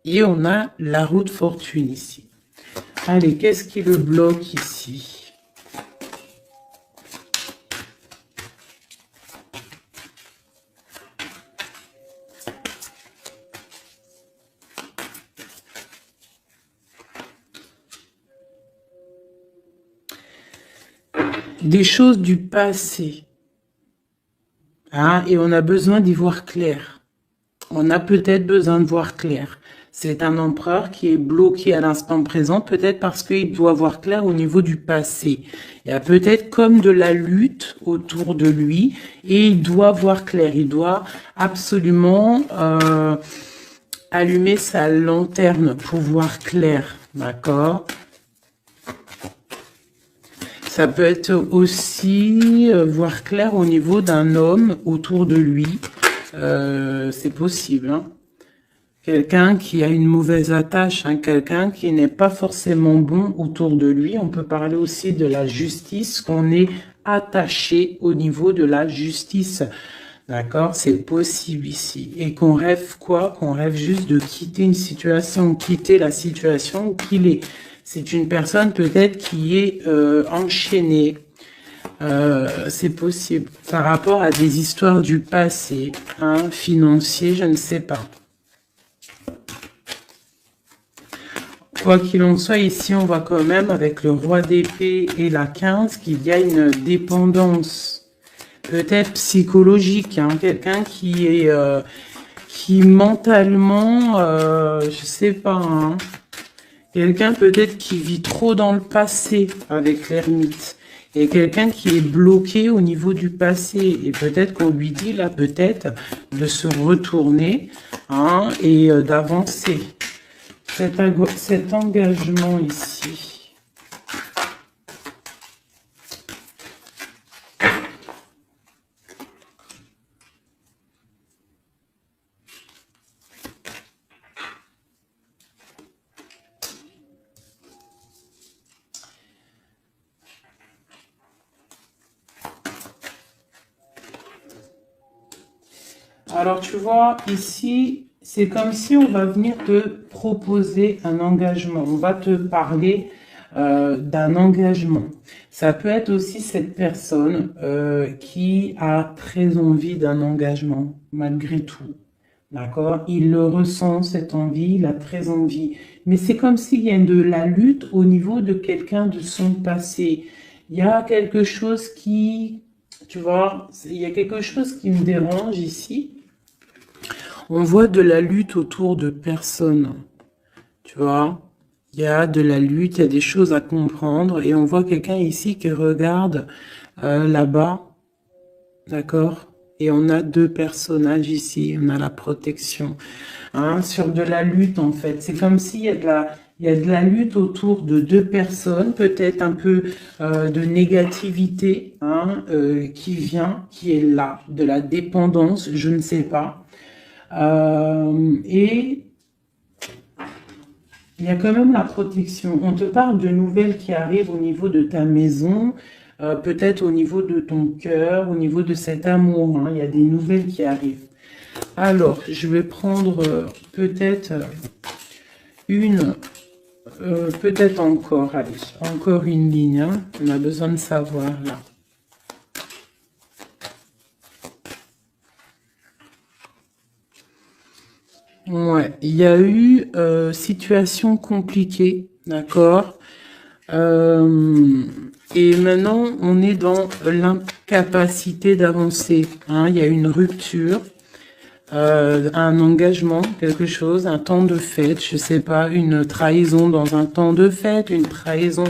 Et on a la roue de fortune ici. Allez, qu'est-ce qui le bloque ici ? Des choses du passé. Hein, et on a besoin d'y voir clair. On a peut-être besoin de voir clair. C'est un empereur qui est bloqué à l'instant présent, peut-être parce qu'il doit voir clair au niveau du passé. Il y a peut-être comme de la lutte autour de lui et il doit voir clair. Il doit absolument allumer sa lanterne pour voir clair. D'accord ? Ça peut être aussi voir clair au niveau d'un homme autour de lui. C'est possible. Hein. Quelqu'un qui a une mauvaise attache, hein, quelqu'un qui n'est pas forcément bon autour de lui. On peut parler aussi de la justice, qu'on est attaché au niveau de la justice. D'accord? C'est possible ici. Et qu'on rêve quoi? Qu'on rêve juste de quitter une situation, quitter la situation où qu'il est. C'est une personne peut-être qui est enchaînée. C'est possible. Par rapport à des histoires du passé, hein, financier, je ne sais pas. Quoi qu'il en soit, ici, on voit quand même, avec le roi d'épée et la 15, qu'il y a une dépendance, peut-être psychologique, hein, quelqu'un qui est, qui mentalement, je sais pas, hein, quelqu'un peut-être qui vit trop dans le passé avec l'ermite. Et quelqu'un qui est bloqué au niveau du passé. Et peut-être qu'on lui dit là, peut-être, de se retourner, hein, et d'avancer. Cet engagement ici. Alors, tu vois, ici, c'est comme si on va venir te proposer un engagement. On va te parler d'un engagement. Ça peut être aussi cette personne qui a très envie d'un engagement, malgré tout. D'accord? Il le ressent, cette envie, il a très envie. Mais c'est comme s'il y a de la lutte au niveau de quelqu'un de son passé. Il y a quelque chose qui, tu vois, il y a quelque chose qui me dérange ici. On voit de la lutte autour de personnes, tu vois. Il y a de la lutte, il y a des choses à comprendre et on voit quelqu'un ici qui regarde là-bas, d'accord? Et on a deux personnages ici, on a la protection, hein, sur de la lutte en fait. C'est comme s'il y a il y a de la lutte autour de deux personnes, peut-être un peu de négativité, hein, qui vient, qui est là, de la dépendance, je ne sais pas. Et il y a quand même la protection. On te parle de nouvelles qui arrivent au niveau de ta maison, peut-être au niveau de ton cœur, au niveau de cet amour, hein. Il y a des nouvelles qui arrivent. Alors, je vais prendre peut-être peut-être encore, allez, encore une ligne, hein. On a besoin de savoir là. Ouais, il y a eu situation compliquée, d'accord. Et maintenant, on est dans l'incapacité d'avancer, hein. Il y a une rupture, un engagement, quelque chose, un temps de fête, je sais pas, une trahison dans un temps de fête, une trahison,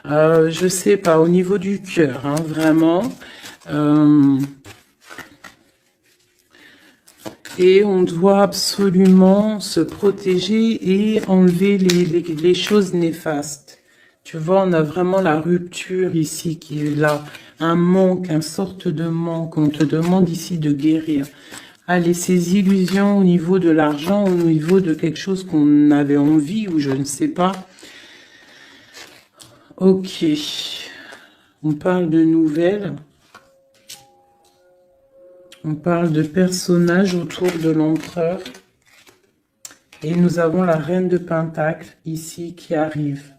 je sais pas, au niveau du cœur, hein, vraiment. Et on doit absolument se protéger et enlever les choses néfastes. Tu vois, on a vraiment la rupture ici qui est là. Un manque, une sorte de manque. On te demande ici de guérir. Allez, ces illusions au niveau de l'argent, au niveau de quelque chose qu'on avait envie ou je ne sais pas. Ok. On parle de nouvelles. On parle de personnages autour de l'empereur. Et nous avons la reine de Pentacle ici qui arrive.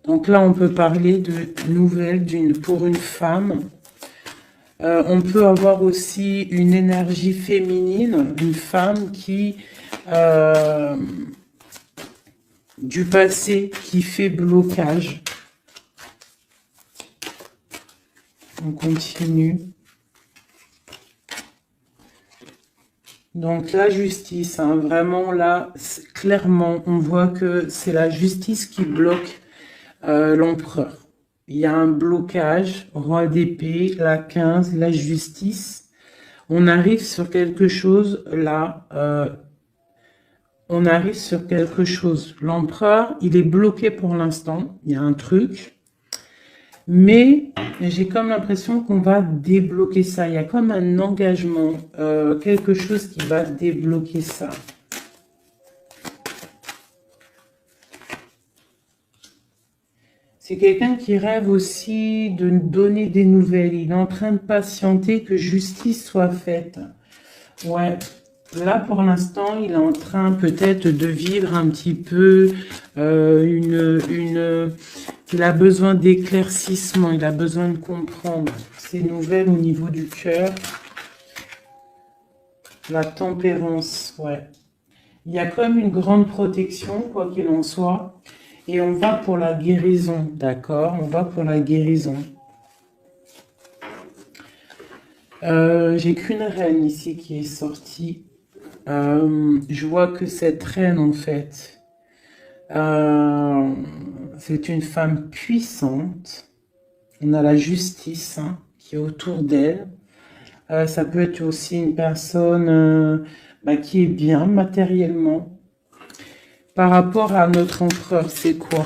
Donc là, on peut parler de nouvelles pour une femme. On peut avoir aussi une énergie féminine, une femme qui du passé qui fait blocage. On continue. Donc la justice, hein, vraiment là, clairement, on voit que c'est la justice qui bloque l'empereur. Il y a un blocage, roi d'épée, la 15, la justice. On arrive sur quelque chose là, on arrive sur quelque chose. L'empereur, il est bloqué pour l'instant, il y a un truc. Mais j'ai comme l'impression qu'on va débloquer ça. Il y a comme un engagement, quelque chose qui va débloquer ça. C'est quelqu'un qui rêve aussi de donner des nouvelles. Il est en train de patienter que justice soit faite. Ouais. Là, pour l'instant, il est en train peut-être de vivre un petit peu il a besoin d'éclaircissement, il a besoin de comprendre ces nouvelles au niveau du cœur. La tempérance, ouais. Il y a comme une grande protection, quoi qu'il en soit. Et on va pour la guérison, d'accord? On va pour la guérison. J'ai qu'une reine ici qui est sortie. Je vois que cette reine, en fait, c'est une femme puissante. On a la justice, hein, qui est autour d'elle. Ça peut être aussi une personne qui est bien matériellement. Par rapport à notre empereur, c'est quoi?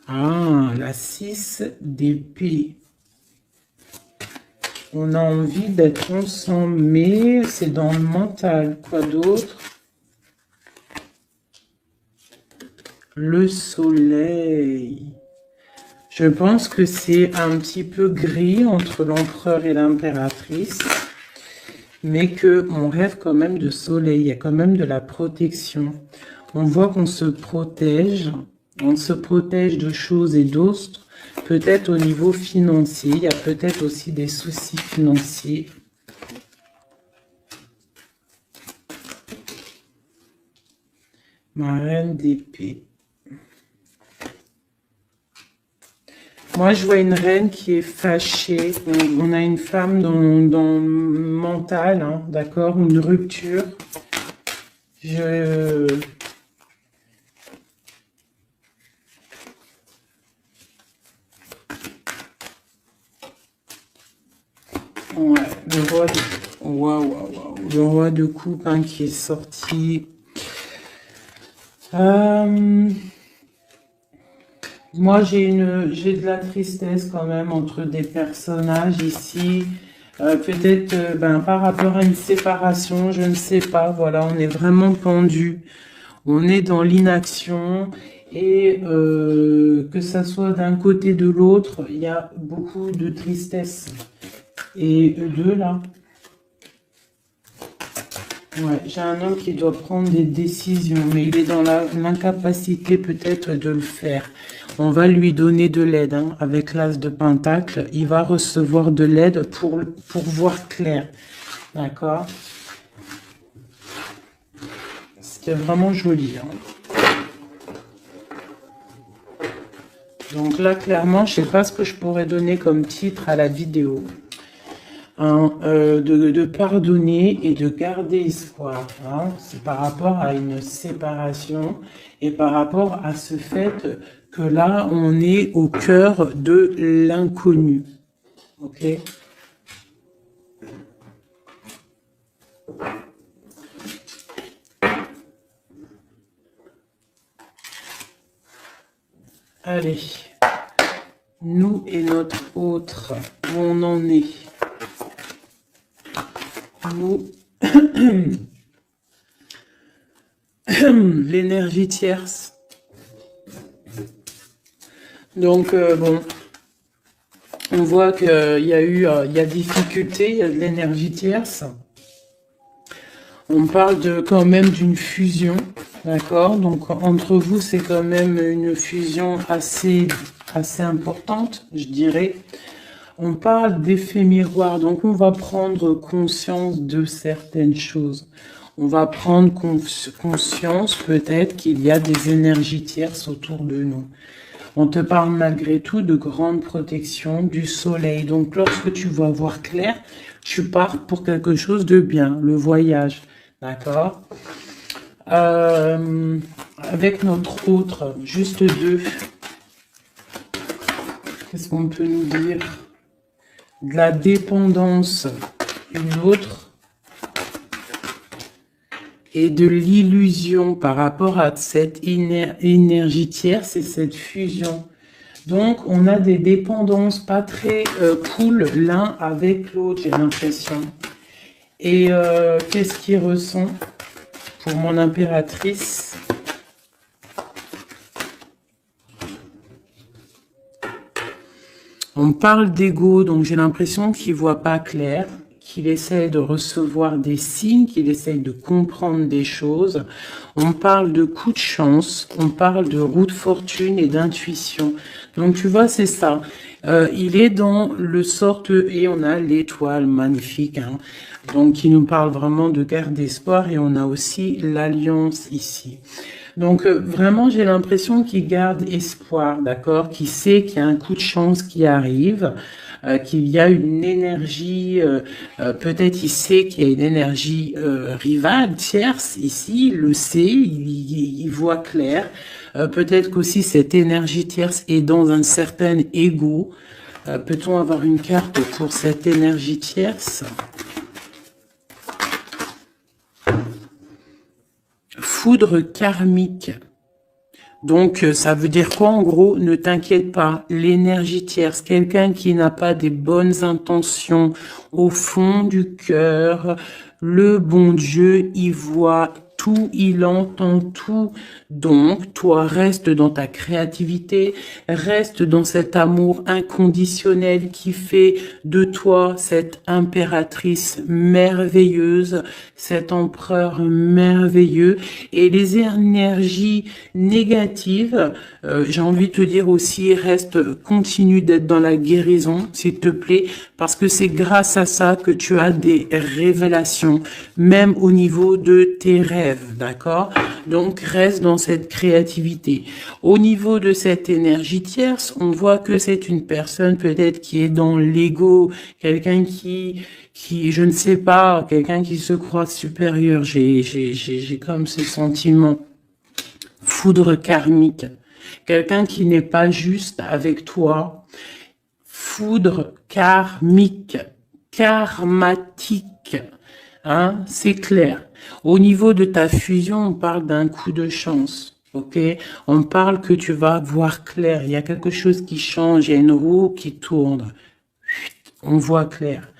Ah, la 6 d'épée. On a envie d'être ensemble, mais c'est dans le mental. Quoi d'autre? Le soleil. Je pense que c'est un petit peu gris entre l'empereur et l'impératrice, mais qu'on rêve quand même de soleil. Il y a quand même de la protection. On voit qu'on se protège. On se protège de choses et d'autres. Peut-être au niveau financier, il y a peut-être aussi des soucis financiers. Ma reine d'épée. Moi, je vois une reine qui est fâchée. On a une femme dans le mental, hein, d'accord, une rupture. Ouais, le roi de coupe hein, qui est sorti. Moi, j'ai de la tristesse quand même entre des personnages ici. Peut-être ben, par rapport à une séparation, je ne sais pas. Voilà, on est vraiment pendu. On est dans l'inaction et que ça soit d'un côté de l'autre, il y a beaucoup de tristesse. Et deux là. Ouais, j'ai un homme qui doit prendre des décisions, mais il est dans l'incapacité peut-être de le faire. On va lui donner de l'aide, hein, avec l'as de pentacle. Il va recevoir de l'aide pour voir clair. D'accord? C'est vraiment joli. Hein. Donc là, clairement, je sais pas ce que je pourrais donner comme titre à la vidéo. Hein, de pardonner et de garder espoir. Hein. C'est par rapport à une séparation et par rapport à ce fait que là, on est au cœur de l'inconnu. Ok? Allez. Nous et notre autre, où on en est. Nous, l'énergie tierce. Donc, bon, on voit qu'il y a difficulté, il y a de l'énergie tierce. On parle quand même d'une fusion, d'accord? Donc, entre vous, c'est quand même une fusion assez importante, je dirais. On parle d'effet miroir, donc on va prendre conscience de certaines choses. On va prendre conscience peut-être qu'il y a des énergies tierces autour de nous. On te parle malgré tout de grande protection du soleil. Donc lorsque tu vas voir clair, tu pars pour quelque chose de bien, le voyage. D'accord? Avec notre autre, juste deux. Qu'est-ce qu'on peut nous dire? De la dépendance, une autre, et de l'illusion par rapport à cette énergie tierce et cette fusion. Donc, on a des dépendances pas très cool l'un avec l'autre, j'ai l'impression. Et qu'est-ce qu'il ressent pour mon impératrice? On parle d'ego, donc j'ai l'impression qu'il voit pas clair, qu'il essaie de recevoir des signes, qu'il essaie de comprendre des choses. On parle de coup de chance, on parle de roue de fortune et d'intuition. Donc tu vois, c'est ça. Il est dans le sorte, et on a l'étoile magnifique, hein, donc qui nous parle vraiment de guerre d'espoir, et on a aussi l'alliance ici. Donc vraiment, j'ai l'impression qu'il garde espoir, d'accord, qu'il sait qu'il y a un coup de chance qui arrive, qu'il y a une énergie, peut-être il sait qu'il y a une énergie rivale, tierce, ici, il le sait, il voit clair. Peut-être qu'aussi cette énergie tierce est dans un certain ego. Peut-on avoir une carte pour cette énergie tierce ? Foudre karmique. Donc, ça veut dire quoi en gros? Ne t'inquiète pas, l'énergie tierce, quelqu'un qui n'a pas des bonnes intentions au fond du cœur, le bon Dieu, il voit tout, il entend tout. Donc, toi, reste dans ta créativité, reste dans cet amour inconditionnel qui fait de toi cette impératrice merveilleuse, cet empereur merveilleux. Et les énergies négatives, j'ai envie de te dire aussi, continue d'être dans la guérison, s'il te plaît, parce que c'est grâce à ça que tu as des révélations, même au niveau de tes rêves, d'accord? Donc, reste dans cette créativité. Au niveau de cette énergie tierce, on voit que c'est une personne peut-être qui est dans l'ego, quelqu'un qui, je ne sais pas, quelqu'un qui se croit supérieur. J'ai comme ce sentiment. Foudre karmique. Quelqu'un qui n'est pas juste avec toi. Foudre karmique. karmatique. Hein, c'est clair. Au niveau de ta fusion, on parle d'un coup de chance. Ok, on parle que tu vas voir clair. Il y a quelque chose qui change. Il y a une roue qui tourne. On voit clair.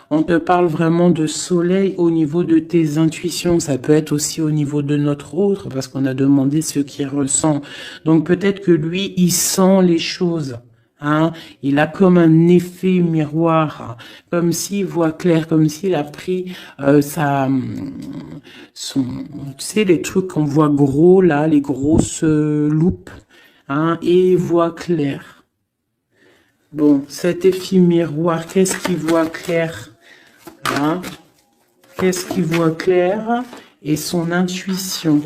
On te parle vraiment de soleil au niveau de tes intuitions. Ça peut être aussi au niveau de notre autre, parce qu'on a demandé ce qu'il ressent. Donc peut-être que lui, il sent les choses. Hein, il a comme un effet miroir, comme s'il voit clair, comme s'il a pris tu sais, les trucs qu'on voit gros là, les grosses loupes, hein, et il voit clair. Bon, cet effet miroir, qu'est-ce qu'il voit clair? Hein? Qu'est-ce qu'il voit clair? Et son intuition.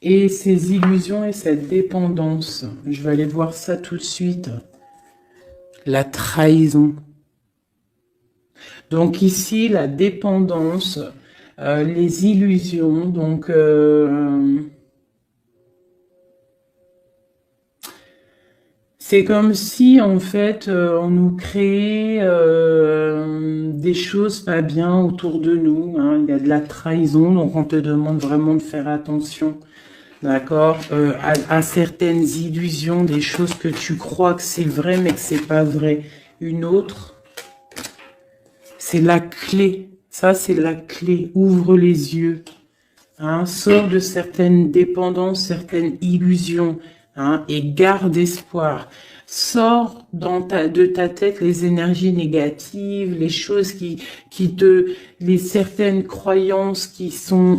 Et ses illusions et cette dépendance. Je vais aller voir ça tout de suite. La trahison. Donc ici, la dépendance, les illusions, donc... c'est comme si, en fait, on nous créait des choses pas bien autour de nous. Hein. Il y a de la trahison, donc on te demande vraiment de faire attention. D'accord, à certaines illusions, des choses que tu crois que c'est vrai, mais que c'est pas vrai. Une autre, c'est la clé. Ça, c'est la clé. Ouvre les yeux. Hein, sors de certaines dépendances, certaines illusions. Hein, et garde espoir. Sors de ta tête les énergies négatives, les choses les certaines croyances qui sont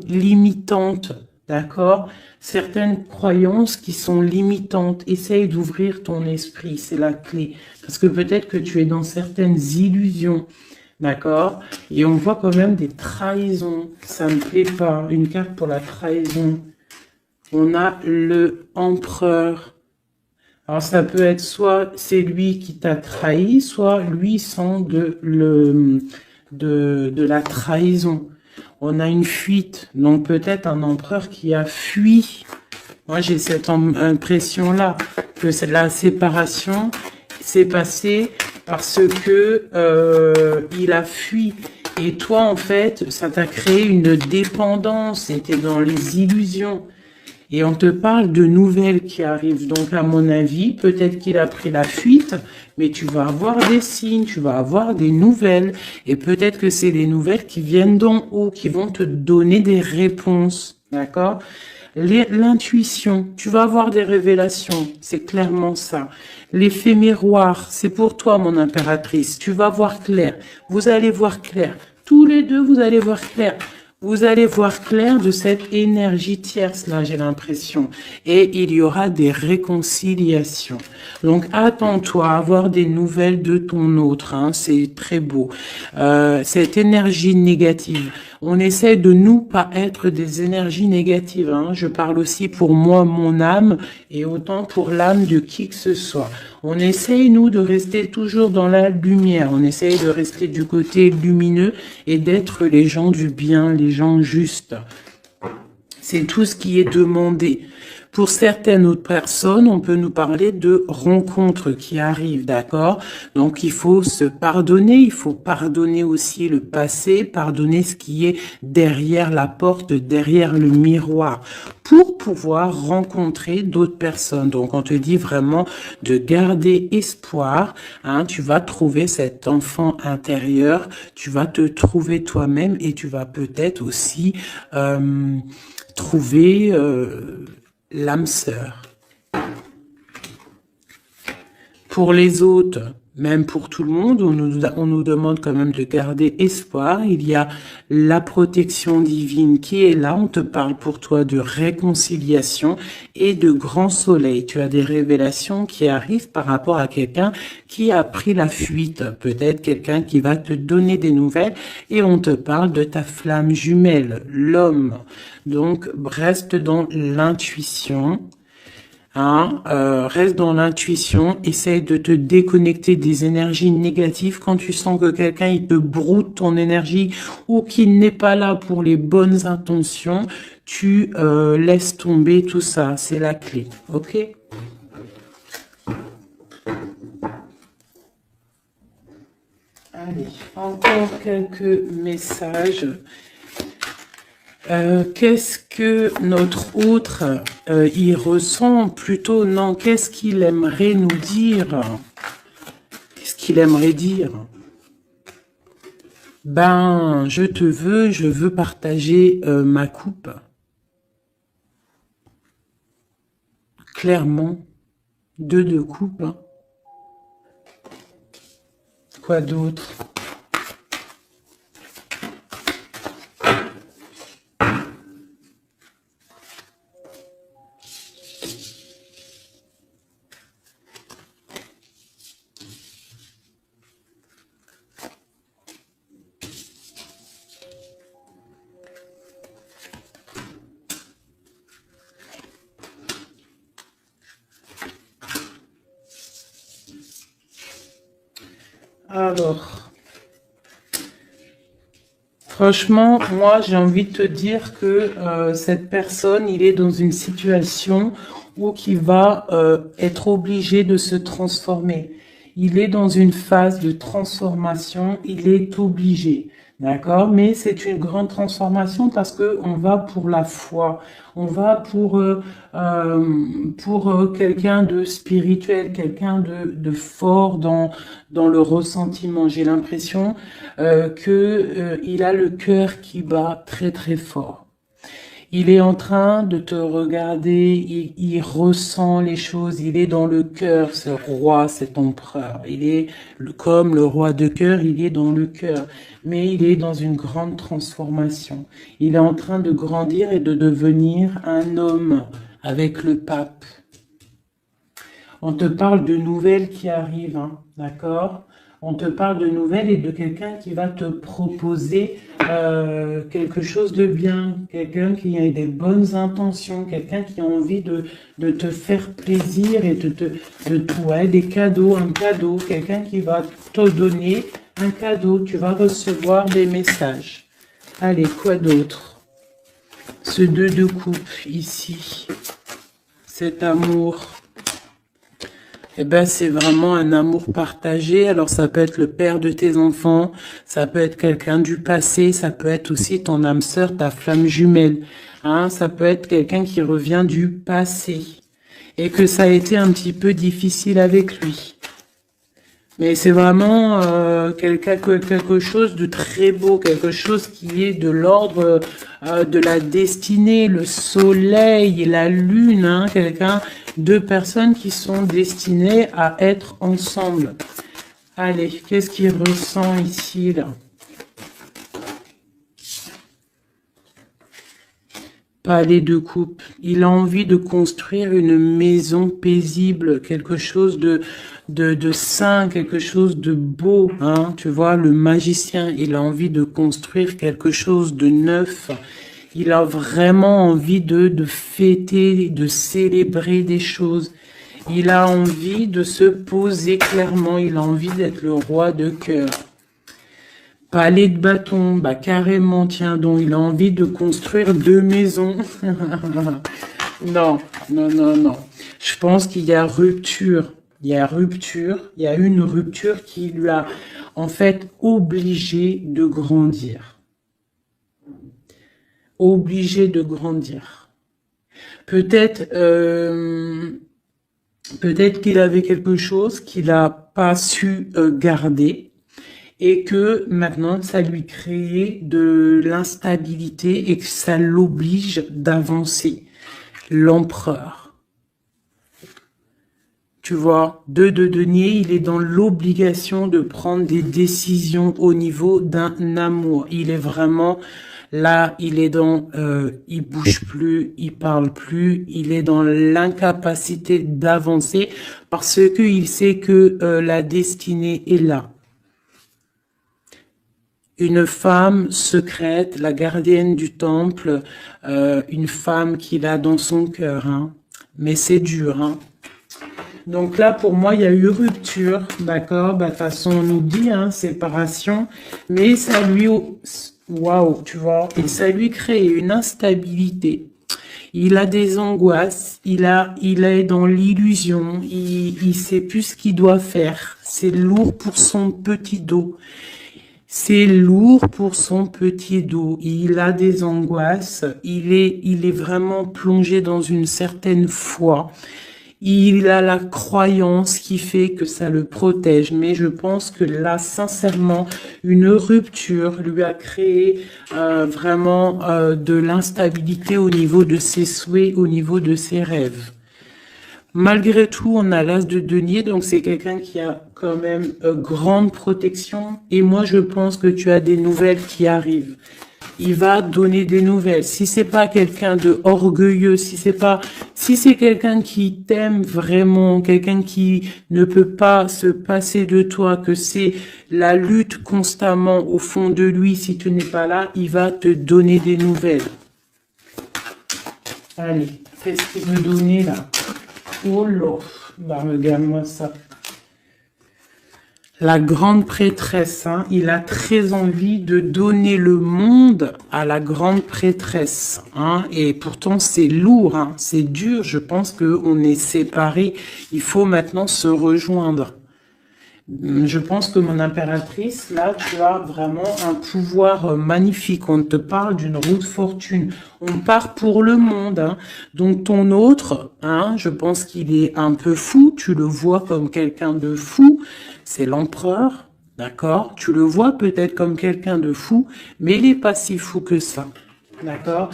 limitantes, d'accord? Certaines croyances qui sont limitantes. Essaye d'ouvrir ton esprit, c'est la clé. Parce que peut-être que tu es dans certaines illusions, d'accord? Et on voit quand même des trahisons. Ça me plaît pas. Une carte pour la trahison. On a le empereur. Alors ça peut être soit c'est lui qui t'a trahi, soit lui sent de la trahison. On a une fuite, donc peut-être un empereur qui a fui. Moi j'ai cette impression-là, que c'est la séparation s'est passée parce que il a fui. Et toi en fait, ça t'a créé une dépendance, c'était dans les illusions. Et on te parle de nouvelles qui arrivent. Donc, à mon avis, peut-être qu'il a pris la fuite, mais tu vas avoir des signes, tu vas avoir des nouvelles. Et peut-être que c'est des nouvelles qui viennent d'en haut, qui vont te donner des réponses. D'accord? L'intuition, tu vas avoir des révélations. C'est clairement ça. L'effet miroir, c'est pour toi, mon impératrice. Tu vas voir clair. Vous allez voir clair. Tous les deux, vous allez voir clair. Vous allez voir clair de cette énergie tierce, là, j'ai l'impression. Et il y aura des réconciliations. Donc, attends-toi à avoir des nouvelles de ton autre. Hein, c'est très beau. Cette énergie négative. On essaie de nous pas être des énergies négatives. Hein. Je parle aussi pour moi, mon âme, et autant pour l'âme de qui que ce soit. On essaye, nous, de rester toujours dans la lumière. On essaye de rester du côté lumineux et d'être les gens du bien, les gens justes. C'est tout ce qui est demandé. Pour certaines autres personnes, on peut nous parler de rencontres qui arrivent, d'accord? Donc, il faut se pardonner, il faut pardonner aussi le passé, pardonner ce qui est derrière la porte, derrière le miroir, pour pouvoir rencontrer d'autres personnes. Donc, on te dit vraiment de garder espoir, hein, tu vas trouver cet enfant intérieur, tu vas te trouver toi-même et tu vas peut-être aussi trouver... l'âme sœur. Pour les autres, même pour tout le monde, on nous demande quand même de garder espoir. Il y a la protection divine qui est là. On te parle pour toi de réconciliation et de grand soleil. Tu as des révélations qui arrivent par rapport à quelqu'un qui a pris la fuite. Peut-être quelqu'un qui va te donner des nouvelles et on te parle de ta flamme jumelle, l'homme. Donc, reste dans l'intuition. Hein, reste dans l'intuition, essaye de te déconnecter des énergies négatives. Quand tu sens que quelqu'un il te broute ton énergie ou qu'il n'est pas là pour les bonnes intentions, tu laisses tomber tout ça. C'est la clé, ok? Allez, encore quelques messages. Qu'est-ce que notre autre y ressent? Plutôt, non, qu'est-ce qu'il aimerait nous dire? Qu'est-ce qu'il aimerait dire? Ben, je te veux, je veux partager ma coupe. Clairement, deux de coupe. Hein. Quoi d'autre? Alors, franchement, moi, j'ai envie de te dire que cette personne, il est dans une situation où il va être obligé de se transformer. Il est dans une phase de transformation, il est obligé. D'accord? Mais c'est une grande transformation parce que on va pour la foi. On va pour quelqu'un de spirituel, quelqu'un de fort dans le ressentiment. J'ai l'impression il a le cœur qui bat très très fort. Il est en train de te regarder, il ressent les choses, il est dans le cœur, ce roi, cet empereur. Il est comme le roi de cœur, il est dans le cœur. Mais il est dans une grande transformation. Il est en train de grandir et de devenir un homme avec le pape. On te parle de nouvelles qui arrivent, hein, d'accord ? On te parle de nouvelles et de quelqu'un qui va te proposer quelque chose de bien, quelqu'un qui a des bonnes intentions, quelqu'un qui a envie de te faire plaisir et des cadeaux, un cadeau, quelqu'un qui va te donner un cadeau, tu vas recevoir des messages. Allez, quoi d'autre? Ce 2 de coupe ici, cet amour. Eh ben, c'est vraiment un amour partagé. Alors, ça peut être le père de tes enfants, ça peut être quelqu'un du passé, ça peut être aussi ton âme sœur, ta flamme jumelle. Hein, ça peut être quelqu'un qui revient du passé et que ça a été un petit peu difficile avec lui. Mais c'est vraiment quelque chose de très beau, quelque chose qui est de l'ordre de la destinée, le soleil et la lune, hein, deux personnes qui sont destinées à être ensemble. Allez, qu'est-ce qu'il ressent ici, là? Palais de coupe. Il a envie de construire une maison paisible, quelque chose de sain, quelque chose de beau, hein. Tu vois, le magicien, il a envie de construire quelque chose de neuf. Il a vraiment envie de fêter, de célébrer des choses. Il a envie de se poser clairement. Il a envie d'être le roi de cœur. Palais de bâton, bah carrément, tiens donc, il a envie de construire 2 maisons. Non, non, non, non. Je pense qu'il y a rupture. Il y a rupture. Il y a une rupture qui lui a, en fait, obligé de grandir. Obligé de grandir. Peut-être qu'il avait quelque chose qu'il n'a pas su garder. Et que maintenant, ça lui crée de l'instabilité et que ça l'oblige d'avancer. L'empereur. Tu vois, 2 de denier, il est dans l'obligation de prendre des décisions au niveau d'un amour. Il est vraiment là, il est dans, il bouge plus, il parle plus, il est dans l'incapacité d'avancer parce que il sait que la destinée est là. Une femme secrète, la gardienne du temple, une femme qu'il a dans son cœur, hein. Mais c'est dur, hein. Donc là, pour moi, il y a eu rupture, d'accord. Bah, de toute façon, on nous dit, hein, séparation, mais ça lui, waouh, tu vois, et ça lui crée une instabilité. Il a des angoisses, il est dans l'illusion, il sait plus ce qu'il doit faire. C'est lourd pour son petit dos. C'est lourd pour son petit dos. Il a des angoisses. Il est vraiment plongé dans une certaine foi. Il a la croyance qui fait que ça le protège. Mais je pense que là, sincèrement, une rupture lui a créé vraiment de l'instabilité au niveau de ses souhaits, au niveau de ses rêves. Malgré tout, on a l'as de denier, donc c'est quelqu'un qui a quand même grande protection. Et moi, je pense que tu as des nouvelles qui arrivent. Il va donner des nouvelles. Si c'est pas quelqu'un de orgueilleux, si c'est quelqu'un qui t'aime vraiment, quelqu'un qui ne peut pas se passer de toi, que c'est la lutte constamment au fond de lui, si tu n'es pas là, il va te donner des nouvelles. Allez, qu'est-ce qu'il veut donner là? Oh là, bah regarde-moi ça. La grande prêtresse, hein, il a très envie de donner le monde à la grande prêtresse, hein, et pourtant c'est lourd, hein, c'est dur, je pense qu'on est séparés, il faut maintenant se rejoindre. Je pense que mon impératrice, là, tu as vraiment un pouvoir magnifique. On te parle d'une roue de fortune. On part pour le monde, hein. Donc ton autre, hein, je pense qu'il est un peu fou. Tu le vois comme quelqu'un de fou. C'est l'empereur, d'accord? Tu le vois peut-être comme quelqu'un de fou, mais il n'est pas si fou que ça, d'accord?